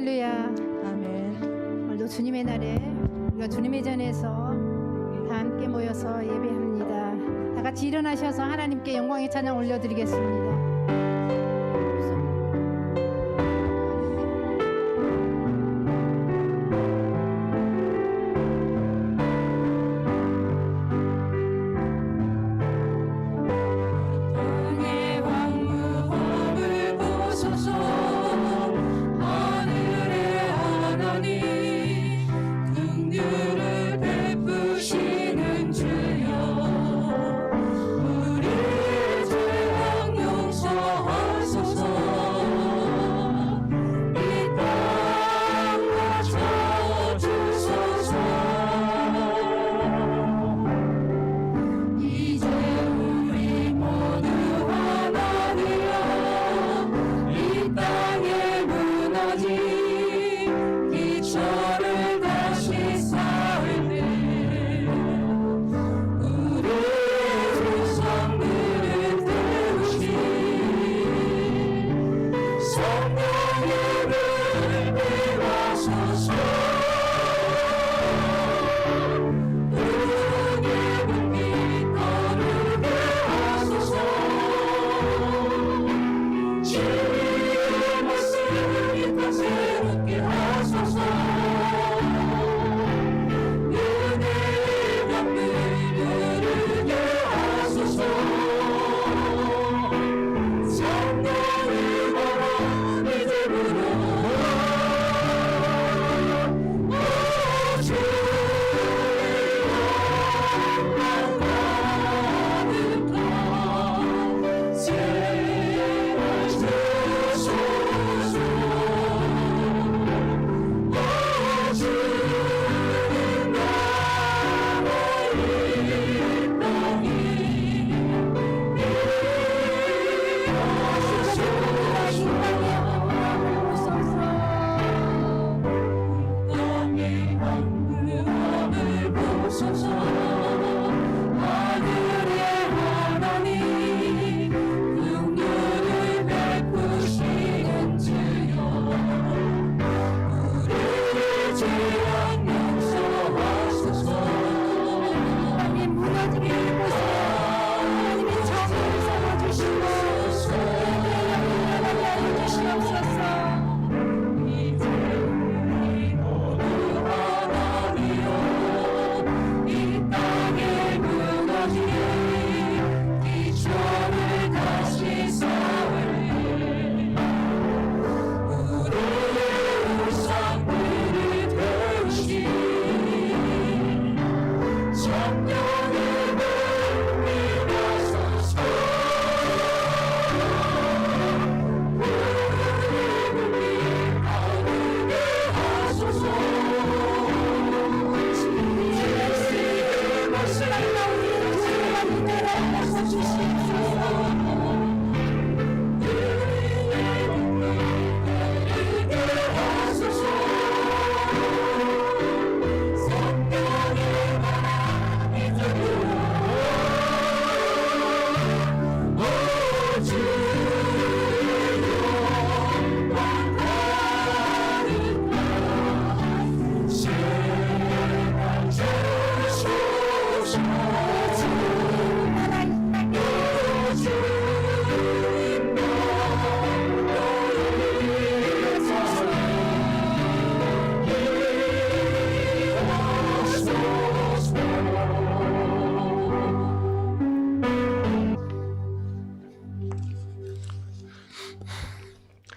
할렐루야. 아멘. 오늘도 주님의 날에 우리가 주님의 전에서 다 함께 모여서 예배합니다. 다 같이 일어나셔서 하나님께 영광의 찬양 올려드리겠습니다.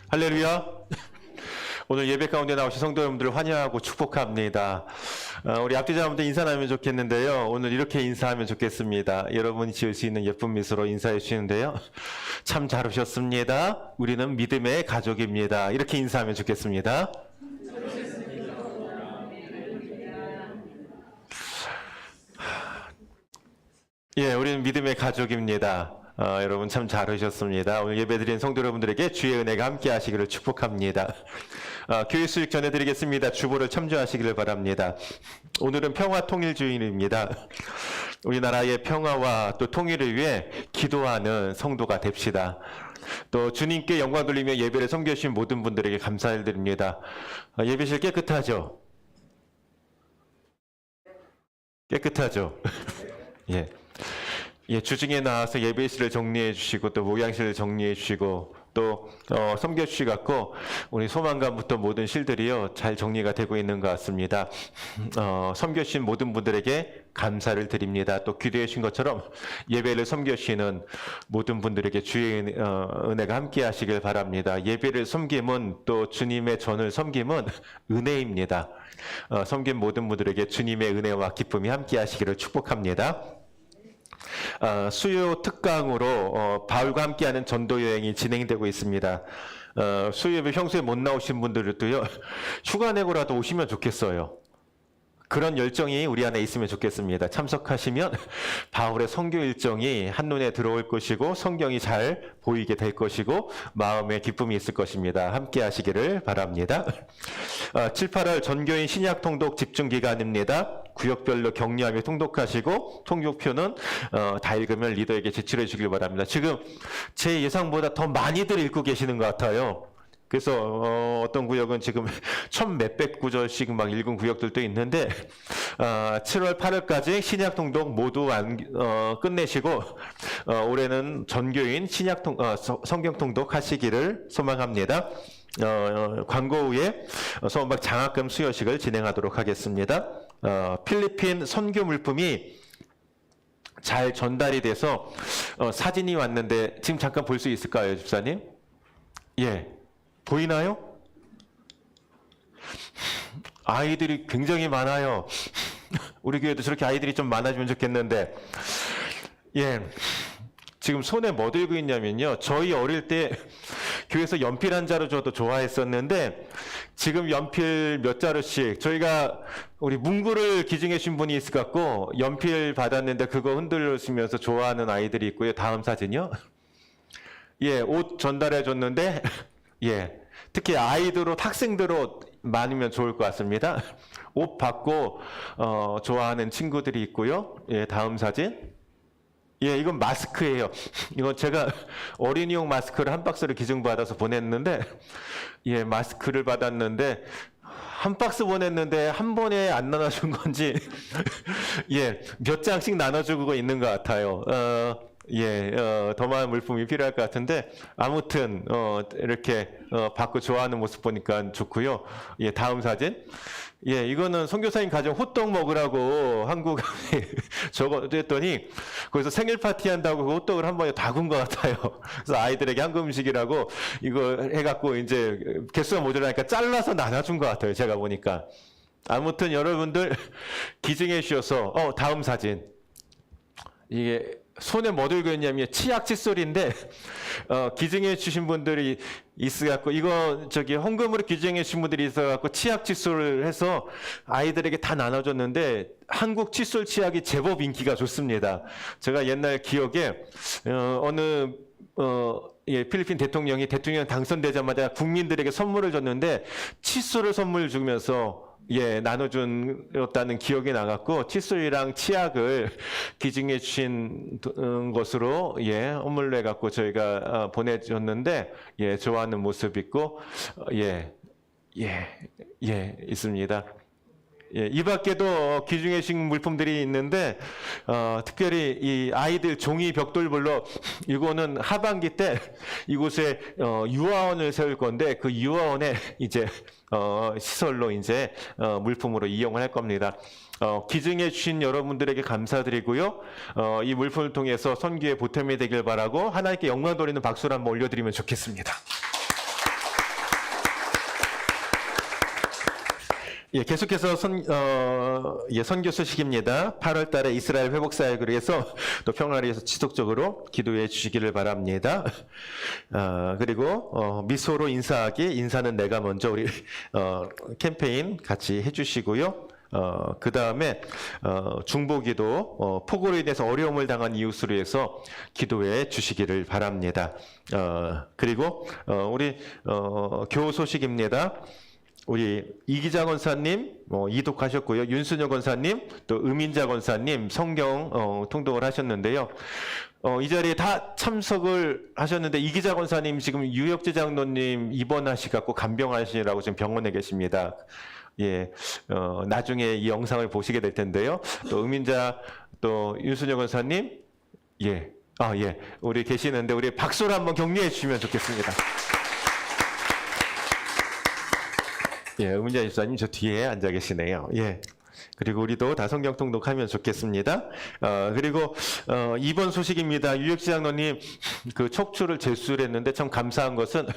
할렐루야. 오늘 예배 가운데 나오신 성도 여러분들을 환영하고 축복합니다. 우리 앞뒤자분들 인사 나누면 좋겠는데요. 오늘 이렇게 인사하면 좋겠습니다. 여러분이 지을 수 있는 예쁜 미소로 인사해 주시는데요. 참 잘 오셨습니다. 우리는 믿음의 가족입니다. 이렇게 인사하면 좋겠습니다. 예, 우리는 믿음의 가족입니다. 여러분 참 잘 오셨습니다. 오늘 예배드린 성도 여러분들에게 주의 은혜가 함께 하시기를 축복합니다. 교회 수익 전해드리겠습니다. 주보를 참조하시기를 바랍니다. 오늘은 평화통일주일입니다. 우리나라의 평화와 또 통일을 위해 기도하는 성도가 됩시다. 또 주님께 영광 돌리며 예배를 섬겨주신 모든 분들에게 감사를 드립니다. 예배실 깨끗하죠? 깨끗하죠? 예. 예, 주중에 나와서 예배실을 정리해 주시고 또 목양실을 정리해 주시고 또 섬겨 주시갖고 우리 소망관부터 모든 실들이요 잘 정리가 되고 있는 것 같습니다. 섬겨 주신 모든 분들에게 감사를 드립니다. 또 기도해 주신 것처럼 예배를 섬겨 주시는 모든 분들에게 주의 은혜가 함께 하시길 바랍니다. 예배를 섬김은 또 주님의 전을 섬김은 은혜입니다. 섬긴 모든 분들에게 주님의 은혜와 기쁨이 함께 하시기를 축복합니다. 수요 특강으로 바울과 함께하는 전도 여행이 진행되고 있습니다. 수요예배 평소에 못 나오신 분들도요 휴가 내고라도 오시면 좋겠어요. 그런 열정이 우리 안에 있으면 좋겠습니다. 참석하시면 바울의 선교 일정이 한눈에 들어올 것이고 성경이 잘 보이게 될 것이고 마음에 기쁨이 있을 것입니다. 함께 하시기를 바랍니다. 7, 8월 전교인 신약 통독 집중 기간입니다. 구역별로 격리하며 통독하시고 통독표는 다 읽으면 리더에게 제출해 주길 바랍니다. 지금 제 예상보다 더 많이들 읽고 계시는 것 같아요. 그래서 어떤 구역은 지금 1000몇백 구절씩 막 읽은 구역들도 있는데 7월 8월까지 신약 통독 모두 끝내시고 올해는 전교인 신약 성경 통독 하시기를 소망합니다. 광고 후에 소원박 장학금 수여식을 진행하도록 하겠습니다. 필리핀 선교 물품이 잘 전달이 돼서 사진이 왔는데 지금 잠깐 볼 수 있을까요, 집사님? 예. 보이나요? 아이들이 굉장히 많아요. 우리 교회도 저렇게 아이들이 좀 많아지면 좋겠는데, 예. 지금 손에 뭐 들고 있냐면요. 저희 어릴 때 교회에서 연필 한 자루 줘도 좋아했었는데, 지금 연필 몇 자루씩, 저희가 우리 문구를 기증해 주신 분이 있을 것 같고, 연필 받았는데 그거 흔들으시면서 좋아하는 아이들이 있고요. 다음 사진이요. 예, 옷 전달해 줬는데, 예, 특히 아이들 옷, 학생들 옷 많으면 좋을 것 같습니다. 옷 받고 좋아하는 친구들이 있고요. 예, 다음 사진. 예, 이건 마스크예요. 이건 제가 어린이용 마스크를 한 박스를 기증받아서 보냈는데, 예, 마스크를 받았는데 한 박스 보냈는데 한 번에 안 나눠준 건지, 예, 몇 장씩 나눠주고 있는 것 같아요. 예, 더 많은 물품이 필요할 것 같은데 아무튼 이렇게 받고 좋아하는 모습 보니까 좋고요. 예, 다음 사진. 예, 이거는 선교사님 가정 호떡 먹으라고 한국에 적어줬더니 거기서 생일 파티 한다고 그 호떡을 한 번에 다 군 것 같아요. 그래서 아이들에게 한국 음식이라고 이거 해갖고 이제 개수가 모자라니까 잘라서 나눠준 것 같아요. 제가 보니까. 아무튼 여러분들 기증해 주셔서 다음 사진. 이게 손에 뭐 들고 있냐면 치약 칫솔인데 기증해 주신 분들이 있어갖고 이거 헌금으로 기증해 주신 분들이 있어갖고 치약 칫솔을 해서 아이들에게 다 나눠줬는데 한국 칫솔 치약이 제법 인기가 좋습니다. 제가 옛날 기억에 예, 필리핀 대통령이 대통령 당선되자마자 국민들에게 선물을 줬는데 칫솔을 선물 주면서 예, 나눠줬다는 기억이 나갖고 칫솔이랑 치약을 기증해 주신 것으로 예, 선물로 해갖고 저희가 보내줬는데 예, 좋아하는 모습 있고 있습니다. 예, 이 밖에도 기증해 주신 물품들이 있는데 특별히 이 아이들 종이 벽돌불로 이거는 하반기 때 이곳에 유아원을 세울 건데 그 유아원에 이제 시설로 이제 물품으로 이용을 할 겁니다. 기증해 주신 여러분들에게 감사드리고요. 이 물품을 통해서 선교의 보탬이 되길 바라고 하나님께 영광 돌리는 박수를 한번 올려드리면 좋겠습니다. 예, 계속해서 선교 소식입니다. 8월 달에 이스라엘 회복 사역을 위해서 또 평화를 위해서 지속적으로 기도해 주시기를 바랍니다. 그리고 미소로 인사하기, 인사는 내가 먼저 우리 캠페인 같이 해 주시고요. 그 다음에 중보기도 폭우로 인해서 어려움을 당한 이웃을 위해서 기도해 주시기를 바랍니다. 그리고 우리 교우 소식입니다. 우리 이기자 권사님 이독하셨고요. 윤순여 권사님, 또 음인자 권사님 성경 통독을 하셨는데요. 이 자리에 다 참석을 하셨는데 이기자 권사님 지금 유혁재 장로님 입원하시 갖고 간병하시라고 지금 병원에 계십니다. 예, 나중에 이 영상을 보시게 될 텐데요. 또 음인자 또 윤순여 권사님, 예, 예, 우리 계시는데 우리 박수로 한번 격려해 주시면 좋겠습니다. 예, 음인자 집사님 저 뒤에 앉아 계시네요. 예. 그리고 우리도 다 성경 통독하면 좋겠습니다. 그리고 이번 소식입니다. 유혁재 장로님 그 척추를 재수술했는데 참 감사한 것은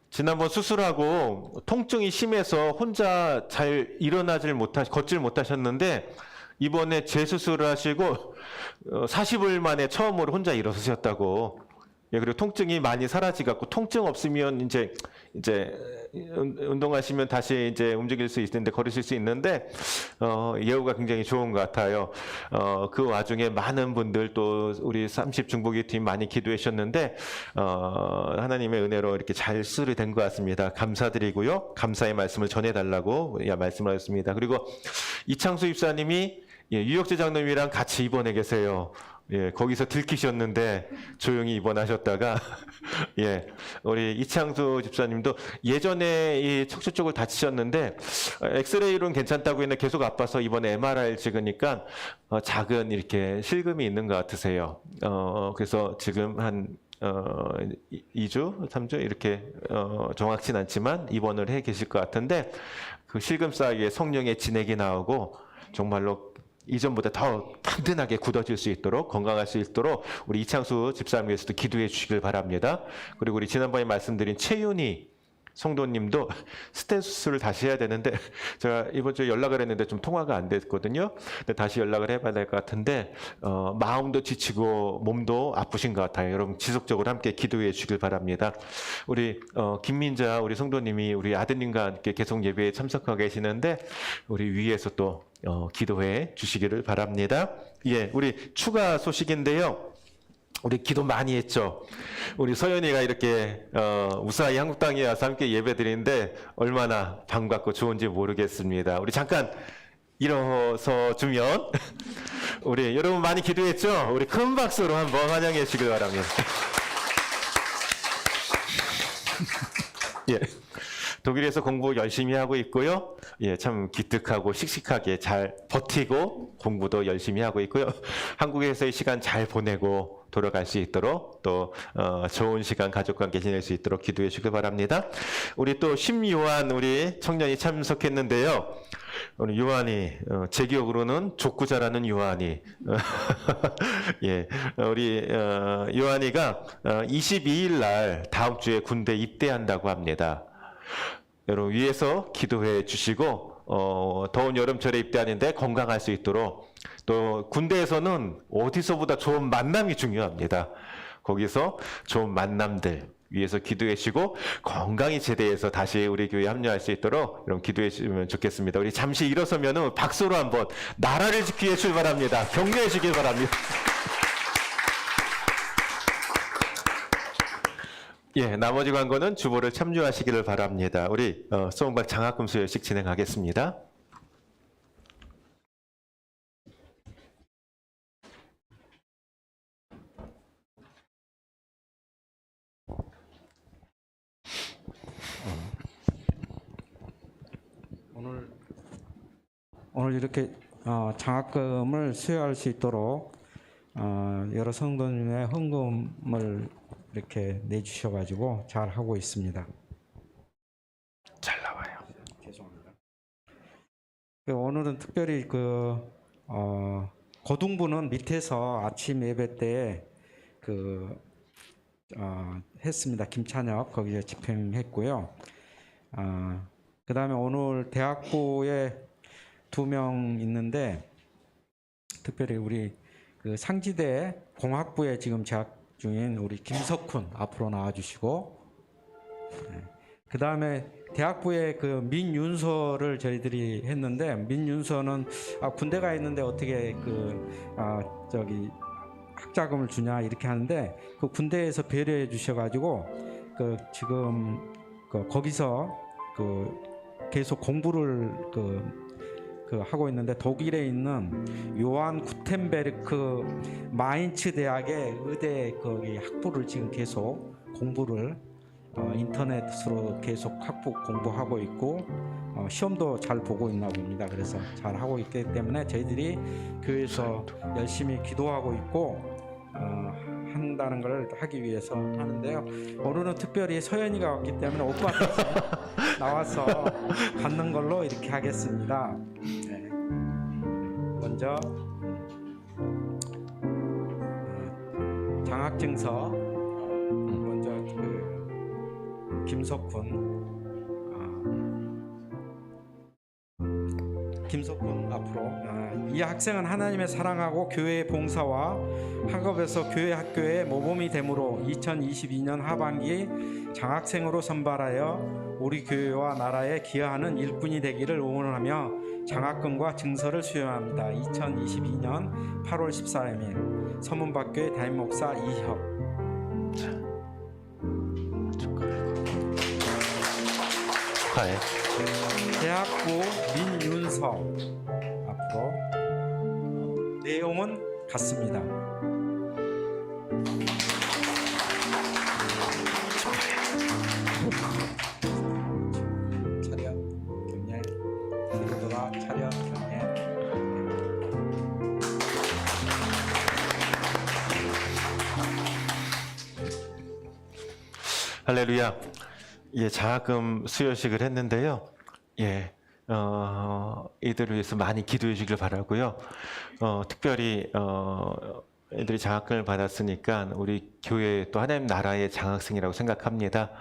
지난번 수술하고 통증이 심해서 혼자 잘 걷질 못하셨는데 이번에 재수술을 하시고 40일 만에 처음으로 혼자 일어서셨다고. 예, 그리고 통증이 많이 사라지갖고 통증 없으면 이제 운동하시면 다시 이제 움직일 수 있는데 걸으실 수 있는데 예후가 굉장히 좋은 것 같아요. 그 와중에 많은 분들 또 우리 30 중보기 팀 많이 기도해 주셨는데 하나님의 은혜로 이렇게 잘 수술이 된 것 같습니다. 감사드리고요. 감사의 말씀을 전해달라고 말씀을 하셨습니다. 그리고 이창수 입사님이 유혁재 장로님이랑 같이 입원해 계세요. 예, 거기서 들키셨는데 조용히 입원하셨다가 예, 우리 이창수 집사님도 예전에 이 척추 쪽을 다치셨는데 엑스레이로는 괜찮다고 했는데 계속 아파서 이번에 MRI를 찍으니까 작은 이렇게 실금이 있는 것 같으세요. 그래서 지금 한 2주, 3주 이렇게 정확진 않지만 입원을 해 계실 것 같은데 그 실금 사이에 성령의 진액이 나오고 정말로 이전보다 더 튼튼하게 굳어질 수 있도록 건강할 수 있도록 우리 이창수 집사님 위해서도 기도해 주시길 바랍니다. 그리고 우리 지난번에 말씀드린 최윤희 성도님도 스텐 수술을 다시 해야 되는데 제가 이번 주에 연락을 했는데 좀 통화가 안 됐거든요. 근데 다시 연락을 해봐야 될 것 같은데 마음도 지치고 몸도 아프신 것 같아요. 여러분 지속적으로 함께 기도해 주길 바랍니다. 우리 김민자 우리 성도님이 우리 아드님과 함께 계속 예배에 참석하고 계시는데 우리 위에서 또 기도해 주시기를 바랍니다. 예, 우리 추가 소식인데요. 우리 기도 많이 했죠. 우리 서연이가 이렇게 우사히 한국 땅에 와서 함께 예배드리는데 얼마나 반갑고 좋은지 모르겠습니다. 우리 잠깐 일어서 주면 우리 여러분 많이 기도했죠? 우리 큰 박수로 한번 환영해 주시길 바랍니다. 예. 독일에서 공부 열심히 하고 있고요. 예, 참 기특하고 씩씩하게 잘 버티고 공부도 열심히 하고 있고요. 한국에서의 시간 잘 보내고 돌아갈 수 있도록 또 좋은 시간 가족과 함께 지낼 수 있도록 기도해 주길 바랍니다. 우리 또 심요한 우리 청년이 참석했는데요. 우리 요한이 제 기억으로는 족구자라는 요한이 예, 우리 요한이가 22일 날 다음 주에 군대 입대한다고 합니다. 여러분 위에서 기도해 주시고 더운 여름철에 입대하는데 건강할 수 있도록 또 군대에서는 어디서보다 좋은 만남이 중요합니다. 거기서 좋은 만남들 위해서 기도해 주시고 건강히 제대해서 다시 우리 교회에 합류할 수 있도록 여러분 기도해 주시면 좋겠습니다. 우리 잠시 일어서면 박수로 한번 나라를 지키기 위해 출발합니다. 격려해 주길 바랍니다. 예, 나머지 광고는 주보를 참조하시기를 바랍니다. 우리 소음박 장학금 수여식 진행하겠습니다. 오늘 이렇게 장학금을 수여할 수 있도록 여러 성도님의 헌금을 이렇게 내주셔가지고 잘 하고 있습니다. 잘 나와요. 죄송합니다. 오늘은 특별히 고등부는 밑에서 아침 예배 때 했습니다. 김찬혁 거기에 집행했고요. 그 다음에 오늘 대학부에 2명 있는데 특별히 우리 상지대 공학부에 지금 재학 중인 우리 김석훈 앞으로 나와주시고, 그 다음에 대학부에 민윤서를 저희들이 했는데 민윤서는 군대 가 있는데 어떻게 학자금을 주냐 이렇게 하는데 군대에서 배려해 주셔가지고 지금 거기서 계속 공부를 하고 있는데 독일에 있는 요한 구텐베르크 마인츠 대학의 의대 거기 학부를 지금 계속 공부를 인터넷으로 계속 학부 공부하고 있고 시험도 잘 보고 있나 봅니다. 그래서 잘 하고 있기 때문에 저희들이 교회에서 열심히 기도하고 있고 한다는 걸 하기 위해서 하는데요. 오늘은 특별히 서연이가 왔기 때문에 오빠한테 나와서 받는 걸로 이렇게 하겠습니다. 네. 먼저 장학증서 먼저 김석훈 앞으로. 이 학생은 하나님의 사랑하고 교회의 봉사와 학업에서 교회 학교의 모범이 되므로 2022년 하반기 장학생으로 선발하여 우리 교회와 나라에 기여하는 일꾼이 되기를 응원하며 장학금과 증서를 수여합니다. 2022년 8월 14일 서문박교회 담임 목사 이협. 축하해. 대학부 민윤석 앞으로. 내용은 같습니다. 차렷 경례. 모두가 차렷 경례. 할렐루야. 예, 장학금 수여식을 했는데요. 예, 이들을 위해서 많이 기도해 주길 바라고요. 특별히 애들이 장학금을 받았으니까 우리 교회 또 하나님 나라의 장학생이라고 생각합니다.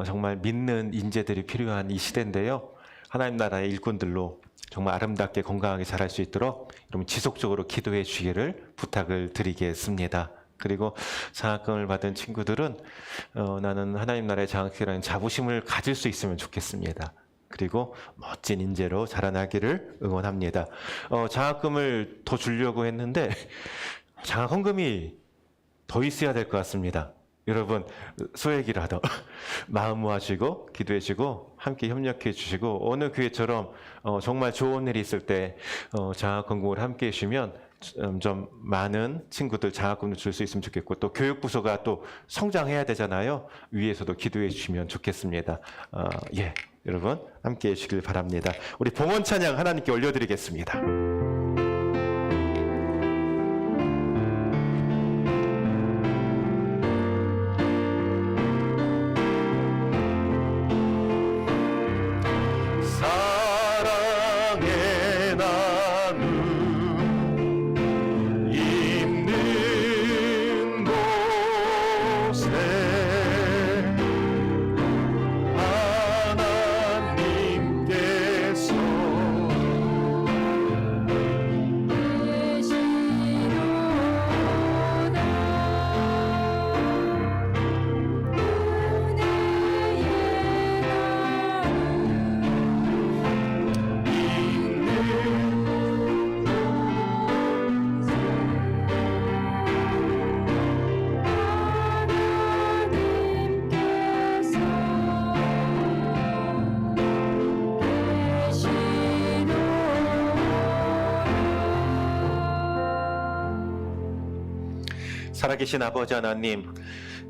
정말 믿는 인재들이 필요한 이 시대인데요. 하나님 나라의 일꾼들로 정말 아름답게 건강하게 자랄 수 있도록 여러분 지속적으로 기도해 주기를 부탁을 드리겠습니다. 그리고 장학금을 받은 친구들은 나는 하나님 나라의 장학생이라는 자부심을 가질 수 있으면 좋겠습니다. 그리고 멋진 인재로 자라나기를 응원합니다. 장학금을 더 주려고 했는데 장학헌금이 더 있어야 될 것 같습니다. 여러분 소액이라도 마음 모아주시고 기도해주시고 함께 협력해 주시고 어느 교회처럼 정말 좋은 일이 있을 때 장학헌금을 함께 해주시면 좀 많은 친구들 장학금을 줄 수 있으면 좋겠고 또 교육부서가 또 성장해야 되잖아요. 위에서도 기도해 주시면 좋겠습니다. 예, 여러분 함께 해주시길 바랍니다. 우리 봉헌 찬양 하나님께 올려드리겠습니다. 사랑의 나눔 있는 곳에 하나님께서 살아계신 아버지 하나님,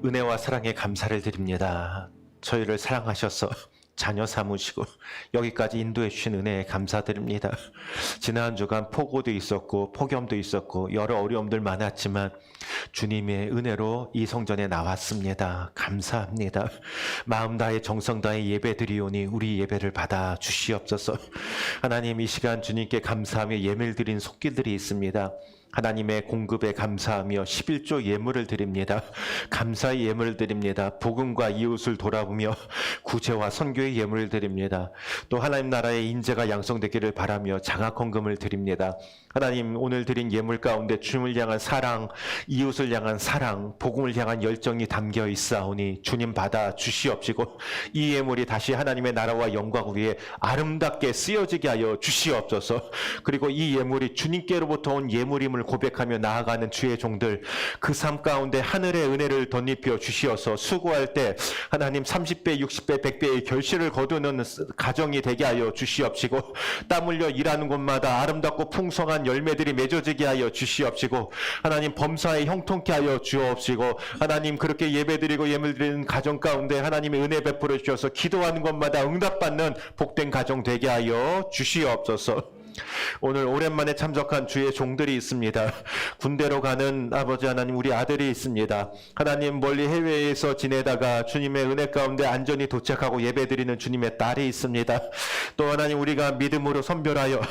은혜와 사랑에 감사를 드립니다. 저희를 사랑하셔서 자녀 삼으시고 여기까지 인도해 주신 은혜에 감사드립니다. 지난 주간 폭우도 있었고 폭염도 있었고 여러 어려움들 많았지만 주님의 은혜로 이 성전에 나왔습니다. 감사합니다. 마음 다해 정성 다해 예배 드리오니 우리 예배를 받아 주시옵소서. 하나님, 이 시간 주님께 감사하며 예물 드린 손길들이 있습니다. 하나님의 공급에 감사하며 11조 예물을 드립니다. 감사의 예물을 드립니다. 복음과 이웃을 돌아보며 구제와 선교의 예물을 드립니다. 또 하나님 나라의 인재가 양성되기를 바라며 장학헌금을 드립니다. 하나님 오늘 드린 예물 가운데 주님을 향한 사랑, 이웃을 향한 사랑, 복음을 향한 열정이 담겨 있사오니 주님 받아 주시옵시고 이 예물이 다시 하나님의 나라와 영광을 위해 아름답게 쓰여지게 하여 주시옵소서. 그리고 이 예물이 주님께로부터 온 예물임을 고백하며 나아가는 주의 종들, 그 삶 가운데 하늘의 은혜를 덧입혀 주시어서 수고할 때 하나님 30배, 60배, 100배의 결실을 거두는 가정이 되게 하여 주시옵시고 땀 흘려 일하는 곳마다 아름답고 풍성한 열매들이 맺어지게 하여 주시옵시고 하나님 범사에 형통케 하여 주옵시고 하나님 그렇게 예배드리고 예물드리는 가정 가운데 하나님의 은혜 베풀어 주셔서 기도하는 것마다 응답받는 복된 가정 되게 하여 주시옵소서. 오늘 오랜만에 참석한 주의 종들이 있습니다. 군대로 가는 아버지 하나님, 우리 아들이 있습니다. 하나님 멀리 해외에서 지내다가 주님의 은혜 가운데 안전히 도착하고 예배드리는 주님의 딸이 있습니다. 또 하나님 우리가 믿음으로 선별하여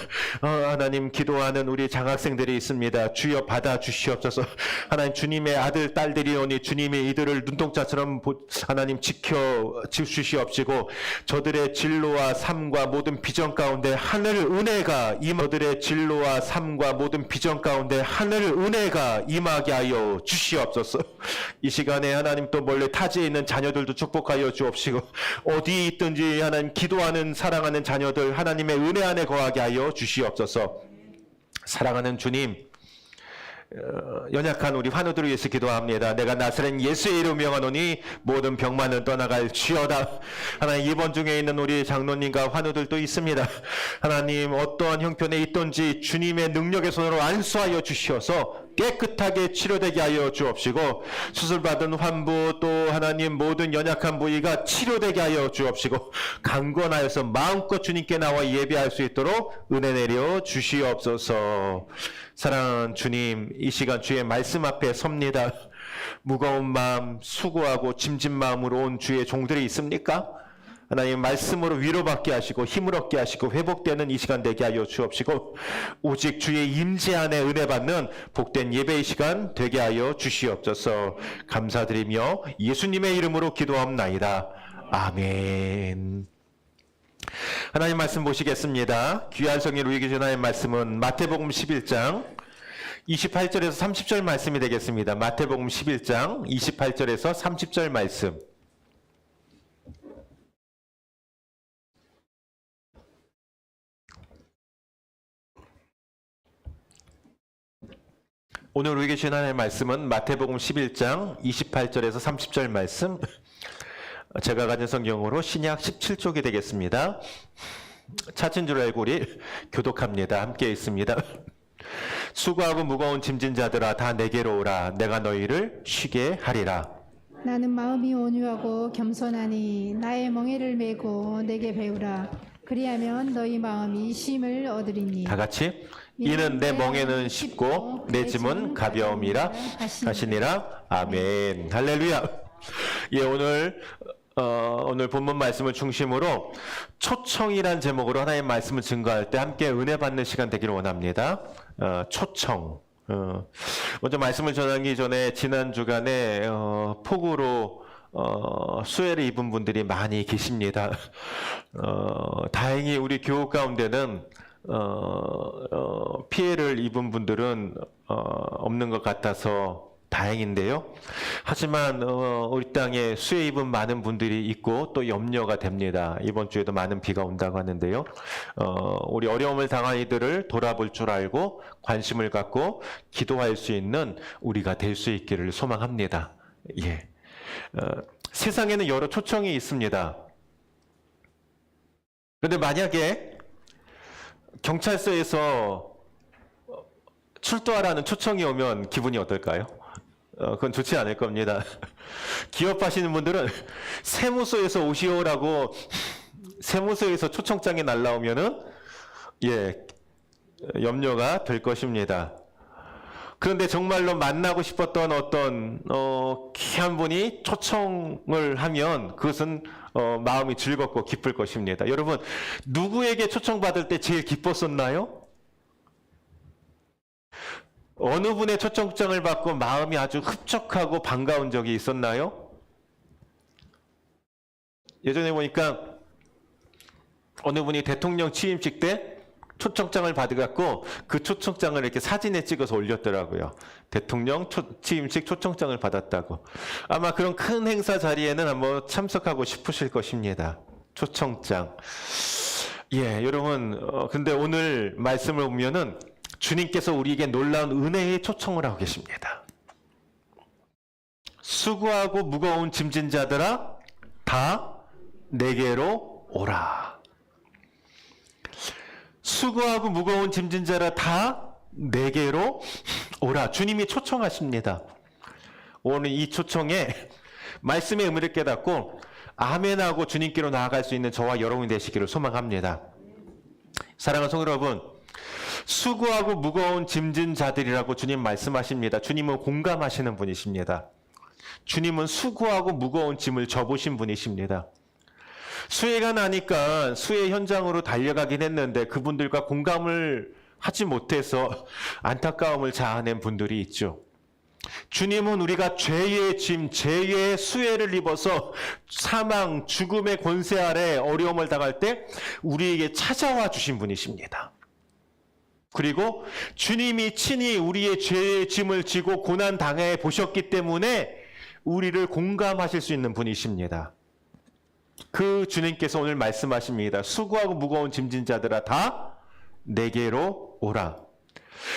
하나님 기도하는 우리 장학생들이 있습니다. 주여 받아 주시옵소서. 하나님 주님의 아들 딸들이오니 주님이 이들을 눈동자처럼 하나님 지켜 주시옵시고 저들의 진로와 삶과 모든 비전 가운데 하늘 은혜가 이모들의 진로와 삶과 모든 비전 가운데 하늘 은혜가 임하게 하여 주시옵소서. 이 시간에 하나님 또 멀리 타지에 있는 자녀들도 축복하여 주옵시고 어디 있든지 하나님 기도하는 사랑하는 자녀들 하나님의 은혜 안에 거하게 하여 주시옵소서. 사랑하는 주님, 연약한 우리 환우들을 위해서 기도합니다. 내가 나사렛 예수의 이름 명하노니 모든 병만은 떠나갈지어다. 하나님 이번 중에 있는 우리 장로님과 환우들도 있습니다. 하나님 어떠한 형편에 있든지 주님의 능력의 손으로 안수하여 주시어서 깨끗하게 치료되게 하여 주옵시고 수술받은 환부 또 하나님 모든 연약한 부위가 치료되게 하여 주옵시고 강건하여서 마음껏 주님께 나와 예배할 수 있도록 은혜 내려 주시옵소서. 사랑하는 주님, 이 시간 주의 말씀 앞에 섭니다. 무거운 마음, 수고하고 짐진 마음으로 온 주의 종들이 있습니까? 하나님 말씀으로 위로받게 하시고 힘을 얻게 하시고 회복되는 이 시간 되게 하여 주옵시고 오직 주의 임재 안에 은혜 받는 복된 예배의 시간 되게 하여 주시옵소서. 감사드리며 예수님의 이름으로 기도합나이다. 아멘. 하나님 말씀 보시겠습니다. 귀한 성인 우리에게 전하는 말씀은 마태복음 11장 28절에서 30절 말씀이 되겠습니다. 마태복음 11장 28절에서 30절 말씀. 오늘 우리에게 주신 하나님의 말씀은 마태복음 11장 28절에서 30절 말씀, 제가 가진 성경으로 신약 17쪽이 되겠습니다. 찾은 줄 알고 우리 교독합니다. 함께 있습니다. 수고하고 무거운 짐진 자들아 다 내게로 오라. 내가 너희를 쉬게 하리라. 나는 마음이 온유하고 겸손하니 나의 멍에를 메고 내게 배우라. 그리하면 너희 마음이 쉼을 얻으리니. 다 같이 이는 내 멍에는 쉽고 내 짐은 가벼움이라 하시니라. 아멘. 할렐루야. 예, 오늘 본문 말씀을 중심으로 초청이란 제목으로 하나님의 말씀을 증거할 때 함께 은혜 받는 시간 되기를 원합니다. 초청. 먼저 말씀을 전하기 전에 지난 주간에 폭우로 수해를 입은 분들이 많이 계십니다. 다행히 우리 교우 가운데는 피해를 입은 분들은 없는 것 같아서 다행인데요. 하지만 우리 땅에 수해 입은 많은 분들이 있고 또 염려가 됩니다. 이번 주에도 많은 비가 온다고 하는데요. 우리 어려움을 당한 이들을 돌아볼 줄 알고 관심을 갖고 기도할 수 있는 우리가 될 수 있기를 소망합니다. 예. 세상에는 여러 초청이 있습니다. 그런데 만약에 경찰서에서 출두하라는 초청이 오면 기분이 어떨까요? 그건 좋지 않을 겁니다. 기업하시는 분들은 세무서에서 오시오라고 세무서에서 초청장이 날라오면은 염려가 될 것입니다. 그런데 정말로 만나고 싶었던 어떤 귀한 분이 초청을 하면 그것은 마음이 즐겁고 기쁠 것입니다. 여러분, 누구에게 초청받을 때 제일 기뻤었나요? 어느 분의 초청장을 받고 마음이 아주 흡족하고 반가운 적이 있었나요? 예전에 보니까 어느 분이 대통령 취임식 때 초청장을 받아갖고 그 초청장을 이렇게 사진에 찍어서 올렸더라고요. 대통령 취임식 초청장을 받았다고. 아마 그런 큰 행사 자리에는 한번 참석하고 싶으실 것입니다. 초청장. 예, 여러분, 근데 오늘 말씀을 보면은 주님께서 우리에게 놀라운 은혜의 초청을 하고 계십니다. 수고하고 무거운 짐진 자들아, 다 내게로 오라. 수고하고 무거운 짐진 자라 다 내게로 오라. 주님이 초청하십니다. 오늘 이 초청에 말씀의 의미를 깨닫고 아멘하고 주님께로 나아갈 수 있는 저와 여러분이 되시기를 소망합니다. 사랑하는 성도 여러분, 수고하고 무거운 짐진 자들이라고 주님 말씀하십니다. 주님은 공감하시는 분이십니다. 주님은 수고하고 무거운 짐을 져보신 분이십니다. 수해가 나니까 수해 현장으로 달려가긴 했는데 그분들과 공감을 하지 못해서 안타까움을 자아낸 분들이 있죠. 주님은 우리가 죄의 짐, 죄의 수해를 입어서 사망, 죽음의 권세 아래 어려움을 당할 때 우리에게 찾아와 주신 분이십니다. 그리고 주님이 친히 우리의 죄의 짐을 지고 고난 당해 보셨기 때문에 우리를 공감하실 수 있는 분이십니다. 그 주님께서 오늘 말씀하십니다. 수고하고 무거운 짐진 자들아 다 내게로 오라.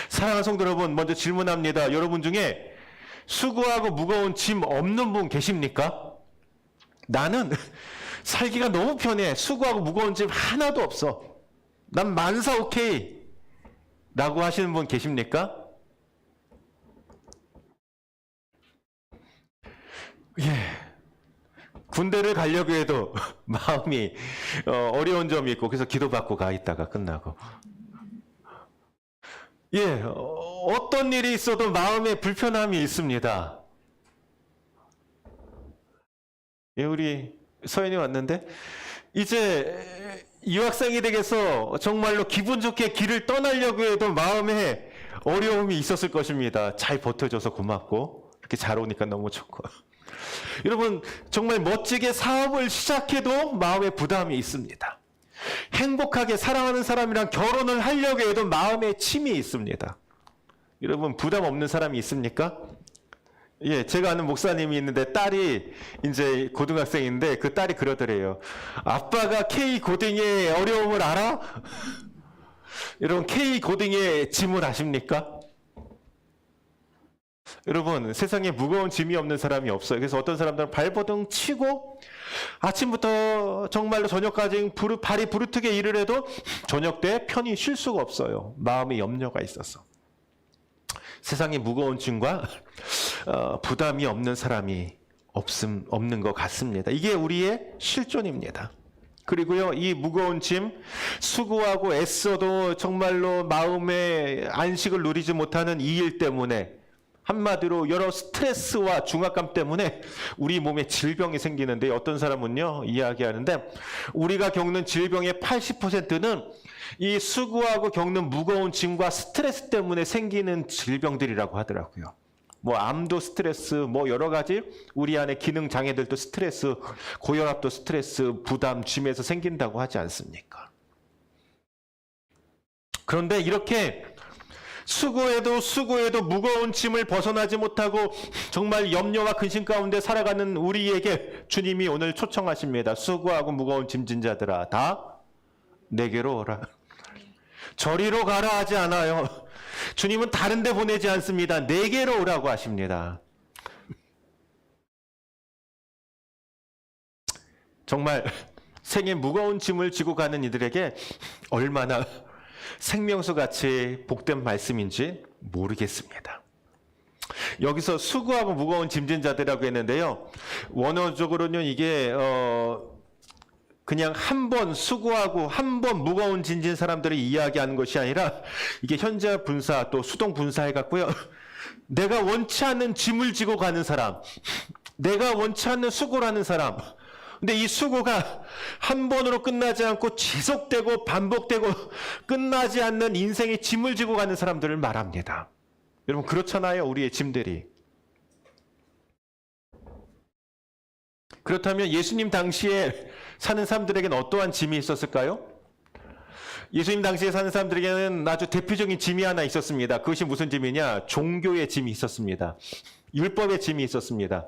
사랑하는 성도 여러분, 먼저 질문합니다. 여러분 중에 수고하고 무거운 짐 없는 분 계십니까? 나는 살기가 너무 편해. 수고하고 무거운 짐 하나도 없어. 난 만사 오케이. 라고 하시는 분 계십니까? 예. 군대를 가려고 해도 마음이 어려운 점이 있고 그래서 기도받고 가 있다가 끝나고. 예, 어떤 일이 있어도 마음에 불편함이 있습니다. 예, 우리 서연이 왔는데 이제 유학생이 되겠어 정말로 기분 좋게 길을 떠나려고 해도 마음에 어려움이 있었을 것입니다. 잘 버텨줘서 고맙고 이렇게 잘 오니까 너무 좋고. 여러분 정말 멋지게 사업을 시작해도 마음에 부담이 있습니다. 행복하게 사랑하는 사람이랑 결혼을 하려고 해도 마음에 침이 있습니다. 여러분 부담 없는 사람이 있습니까? 예, 제가 아는 목사님이 있는데 딸이 이제 고등학생인데 그 딸이 그러더래요. 아빠가 K 고딩의 어려움을 알아? 여러분 K 고딩의 짐을 아십니까? 여러분 세상에 무거운 짐이 없는 사람이 없어요. 그래서 어떤 사람들은 발버둥 치고 아침부터 정말로 저녁까지 발이 부르트게 일을 해도 저녁 때 편히 쉴 수가 없어요. 마음에 염려가 있어서. 세상에 무거운 짐과 부담이 없는 사람이 없는 것 같습니다. 이게 우리의 실존입니다. 그리고요, 이 무거운 짐, 수고하고 애써도 정말로 마음의 안식을 누리지 못하는 이 일 때문에 한마디로 여러 스트레스와 중압감 때문에 우리 몸에 질병이 생기는데 어떤 사람은요 이야기하는데 우리가 겪는 질병의 80%는 이 수고하고 겪는 무거운 짐과 스트레스 때문에 생기는 질병들이라고 하더라고요. 뭐 암도 스트레스, 뭐 여러 가지 우리 안에 기능 장애들도 스트레스, 고혈압도 스트레스, 부담, 짐에서 생긴다고 하지 않습니까? 그런데 이렇게 수고해도 무거운 짐을 벗어나지 못하고 정말 염려와 근심 가운데 살아가는 우리에게 주님이 오늘 초청하십니다. 수고하고 무거운 짐진 자들아 다 내게로 오라. 저리로 가라 하지 않아요. 주님은 다른 데 보내지 않습니다. 내게로 오라고 하십니다. 정말 생의 무거운 짐을 지고 가는 이들에게 얼마나 생명수같이 복된 말씀인지 모르겠습니다. 여기서 수고하고 무거운 짐진 자들이라고 했는데요. 원어적으로는 이게 그냥 한 번 수고하고 한 번 무거운 짐진 사람들을 이야기하는 것이 아니라 이게 현재 분사 또 수동 분사 해갖고요. 내가 원치 않는 짐을 지고 가는 사람, 내가 원치 않는 수고를 하는 사람. 근데 이 수고가 한 번으로 끝나지 않고 지속되고 반복되고 끝나지 않는 인생의 짐을 지고 가는 사람들을 말합니다. 여러분 그렇잖아요. 우리의 짐들이. 그렇다면 예수님 당시에 사는 사람들에게는 어떠한 짐이 있었을까요? 예수님 당시에 사는 사람들에게는 아주 대표적인 짐이 하나 있었습니다. 그것이 무슨 짐이냐? 종교의 짐이 있었습니다. 율법의 짐이 있었습니다.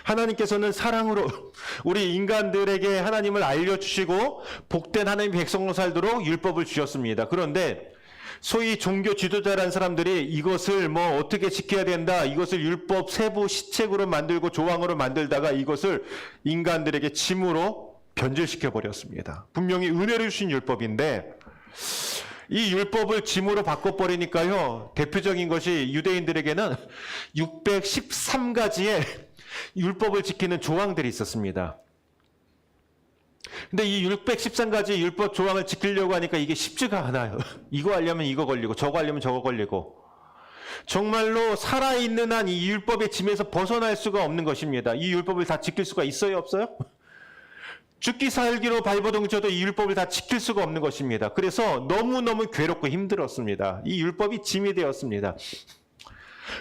하나님께서는 사랑으로 우리 인간들에게 하나님을 알려주시고 복된 하나님 백성으로 살도록 율법을 주셨습니다. 그런데 소위 종교 지도자라는 사람들이 이것을 뭐 어떻게 지켜야 된다, 이것을 율법 세부 시책으로 만들고 조항으로 만들다가 이것을 인간들에게 짐으로 변질시켜 버렸습니다. 분명히 은혜를 주신 율법인데 이 율법을 짐으로 바꿔버리니까요, 대표적인 것이 유대인들에게는 613가지의 율법을 지키는 조항들이 있었습니다. 근데 이 613가지 율법 조항을 지키려고 하니까 이게 쉽지가 않아요. 이거 하려면 이거 걸리고 저거 하려면 저거 걸리고, 정말로 살아있는 한 이 율법의 짐에서 벗어날 수가 없는 것입니다. 이 율법을 다 지킬 수가 있어요, 없어요? 죽기 살기로 발버둥쳐도 이 율법을 다 지킬 수가 없는 것입니다. 그래서 너무너무 괴롭고 힘들었습니다. 이 율법이 짐이 되었습니다.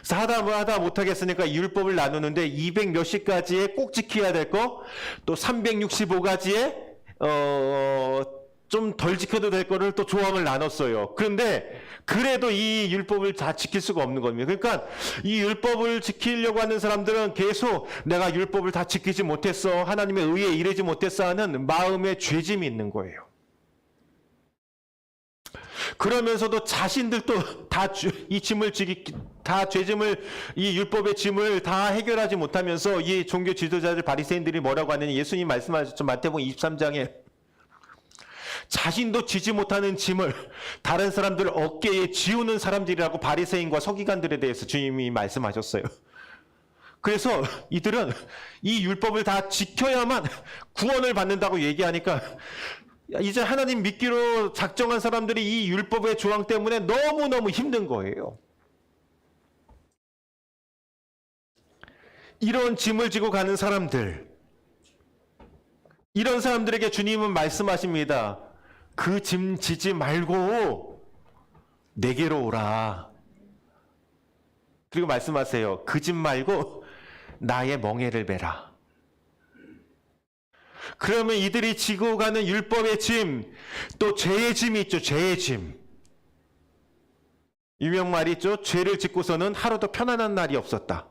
그래서 하다 못하겠으니까 이 율법을 나누는데 200 몇십 가지에 꼭 지켜야 될 거, 또 365가지에 좀 덜 지켜도 될 거를 또 조항을 나눴어요. 그런데 그래도 이 율법을 다 지킬 수가 없는 겁니다. 그러니까 이 율법을 지키려고 하는 사람들은 계속 내가 율법을 다 지키지 못했어, 하나님의 의에 이르지 못했어 하는 마음의 죄짐이 있는 거예요. 그러면서도 자신들도 다 이 짐을 다 죄짐을, 이 율법의 짐을 다 해결하지 못하면서 이 종교 지도자들 바리새인들이 뭐라고 하느냐, 예수님 말씀하셨죠. 마태복음 23장에 자신도 지지 못하는 짐을 다른 사람들 어깨에 지우는 사람들이라고 바리새인과 서기관들에 대해서 주님이 말씀하셨어요. 그래서 이들은 이 율법을 다 지켜야만 구원을 받는다고 얘기하니까 이제 하나님 믿기로 작정한 사람들이 이 율법의 조항 때문에 너무너무 힘든 거예요. 이런 짐을 지고 가는 사람들, 이런 사람들에게 주님은 말씀하십니다. 그 짐 지지 말고 내게로 오라. 그리고 말씀하세요. 그 짐 말고 나의 멍에를 매라. 그러면 이들이 지고 가는 율법의 짐, 또 죄의 짐이 있죠. 죄의 짐. 유명 말이 있죠. 죄를 짓고서는 하루도 편안한 날이 없었다.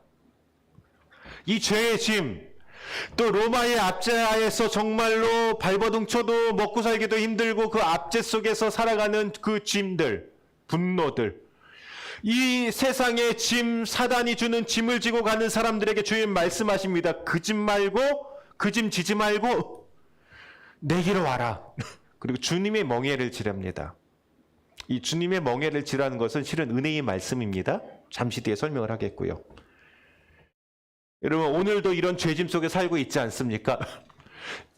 이 죄의 짐, 또 로마의 압제하에서 정말로 발버둥 쳐도 먹고 살기도 힘들고 그 압제 속에서 살아가는 그 짐들, 분노들, 이 세상의 짐, 사단이 주는 짐을 지고 가는 사람들에게 주님 말씀하십니다. 그 짐 말고, 그 짐 지지 말고 내게로 와라. 그리고 주님의 멍에를 지랍니다. 이 주님의 멍에를 지라는 것은 실은 은혜의 말씀입니다. 잠시 뒤에 설명을 하겠고요. 여러분, 오늘도 이런 죄짐 속에 살고 있지 않습니까?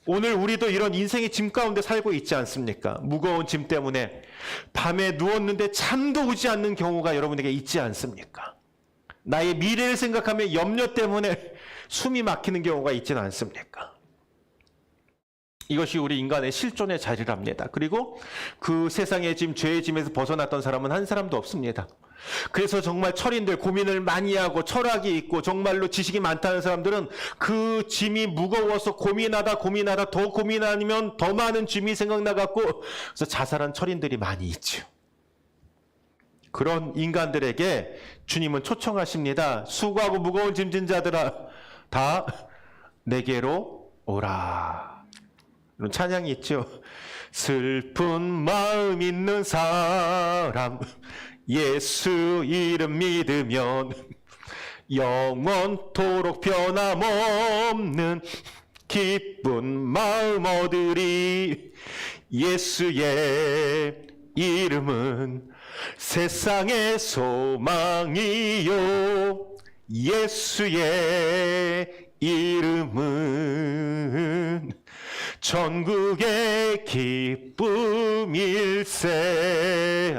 오늘 우리도 이런 인생의 짐 가운데 살고 있지 않습니까? 무거운 짐 때문에 밤에 누웠는데 잠도 오지 않는 경우가 여러분에게 있지 않습니까? 나의 미래를 생각하며 염려 때문에 숨이 막히는 경우가 있지는 않습니까? 이것이 우리 인간의 실존의 자리랍니다. 그리고 그 세상의 짐, 죄의 짐에서 벗어났던 사람은 한 사람도 없습니다. 그래서 정말 철인들, 고민을 많이 하고 철학이 있고 정말로 지식이 많다는 사람들은 그 짐이 무거워서 고민하다 더 고민하면 더 많은 짐이 생각나갖고 그래서 자살한 철인들이 많이 있죠. 그런 인간들에게 주님은 초청하십니다. 수고하고 무거운 짐진 자들아, 다 내게로 오라. 이런 찬양이 있죠. 슬픈 마음 있는 사람, 예수 이름 믿으면 영원토록 변함없는 기쁜 마음 얻으리. 예수의 이름은 세상의 소망이요, 예수의 이름은 전국의 기쁨일세.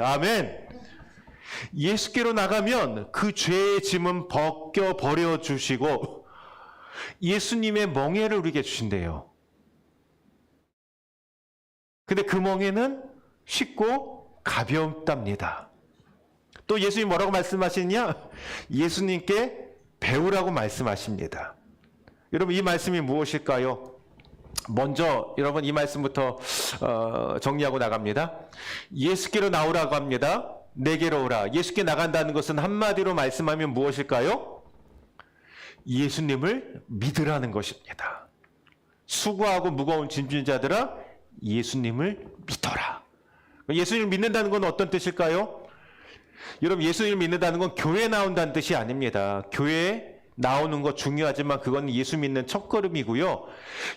아멘. 예수께로 나가면 그 죄의 짐은 벗겨 버려 주시고 예수님의 멍에를 우리에게 주신대요. 근데 그 멍에는 쉽고 가볍답니다. 또 예수님 뭐라고 말씀하시느냐? 예수님께 배우라고 말씀하십니다. 여러분, 이 말씀이 무엇일까요? 먼저 여러분 이 말씀부터 정리하고 나갑니다. 예수께로 나오라고 합니다. 내게로 오라. 예수께 나간다는 것은 한마디로 말씀하면 무엇일까요? 예수님을 믿으라는 것입니다. 수고하고 무거운 짐진 자들아 예수님을 믿어라. 예수님을 믿는다는 건 어떤 뜻일까요? 여러분 예수님을 믿는다는 건 교회에 나온다는 뜻이 아닙니다. 교회에 나오는 거 중요하지만 그건 예수 믿는 첫걸음이고요.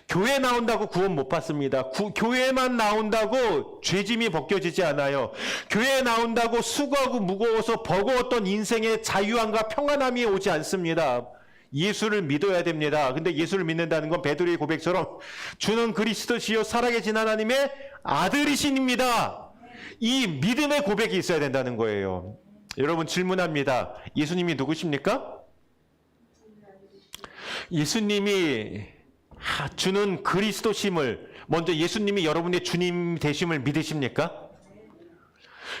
교회 나온다고 구원 못 받습니다. 교회만 나온다고 죄짐이 벗겨지지 않아요. 교회에 나온다고 수고하고 무거워서 버거웠던 인생의 자유함과 평안함이 오지 않습니다. 예수를 믿어야 됩니다. 근데 예수를 믿는다는 건 베드로의 고백처럼 주는 그리스도시요 살아계신 하나님의 아들이신입니다. 이 믿음의 고백이 있어야 된다는 거예요. 여러분 질문합니다. 예수님이 누구십니까? 예수님이 주는 그리스도심을 먼저 예수님이 여러분의 주님 되심을 믿으십니까?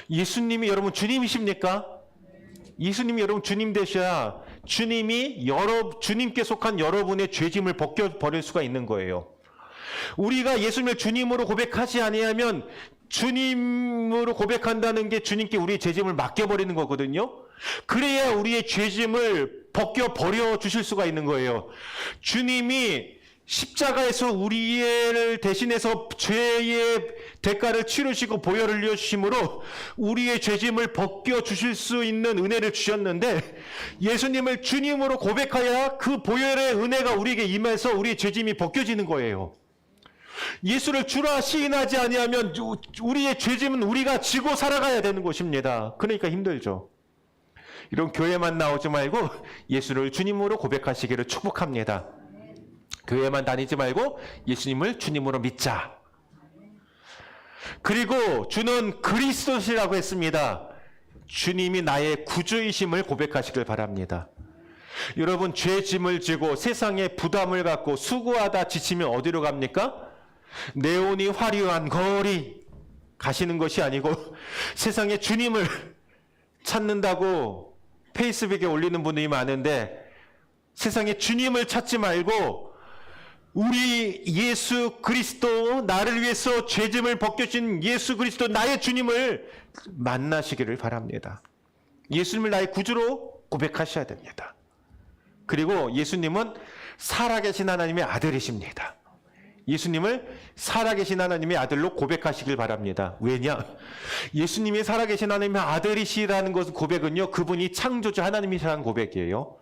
예수님이 여러분 주님이십니까? 예수님이 여러분 주님 되셔야 주님께 속한 여러분의 죄짐을 벗겨버릴 수가 있는 거예요. 우리가 예수님을 주님으로 고백하지 아니하면 주님으로 고백한다는 게 주님께 우리의 죄짐을 맡겨버리는 거거든요. 그래야 우리의 죄짐을 벗겨버려 주실 수가 있는 거예요. 주님이 십자가에서 우리를 대신해서 죄의 대가를 치르시고 보혈을 흘려주심으로 우리의 죄짐을 벗겨주실 수 있는 은혜를 주셨는데 예수님을 주님으로 고백하여야 그 보혈의 은혜가 우리에게 임해서 우리의 죄짐이 벗겨지는 거예요. 예수를 주라 시인하지 아니하면 우리의 죄짐은 우리가 지고 살아가야 되는 것입니다. 그러니까 힘들죠. 이런 교회만 나오지 말고 예수를 주님으로 고백하시기를 축복합니다. 교회만 다니지 말고 예수님을 주님으로 믿자. 그리고 주는 그리스도시라고 했습니다. 주님이 나의 구주이심을 고백하시길 바랍니다. 여러분 죄짐을 지고 세상에 부담을 갖고 수고하다 지치면 어디로 갑니까? 네온이 화려한 거리 가시는 것이 아니고 세상에 주님을 찾는다고 페이스북에 올리는 분들이 많은데 세상에 주님을 찾지 말고 우리 예수 그리스도 나를 위해서 죄짐을 벗겨진 예수 그리스도 나의 주님을 만나시기를 바랍니다. 예수님을 나의 구주로 고백하셔야 됩니다. 그리고 예수님은 살아계신 하나님의 아들이십니다. 예수님을 살아계신 하나님의 아들로 고백하시길 바랍니다. 왜냐? 예수님이 살아계신 하나님의 아들이시라는 것은 고백은요. 그분이 창조주 하나님이시라는 고백이에요.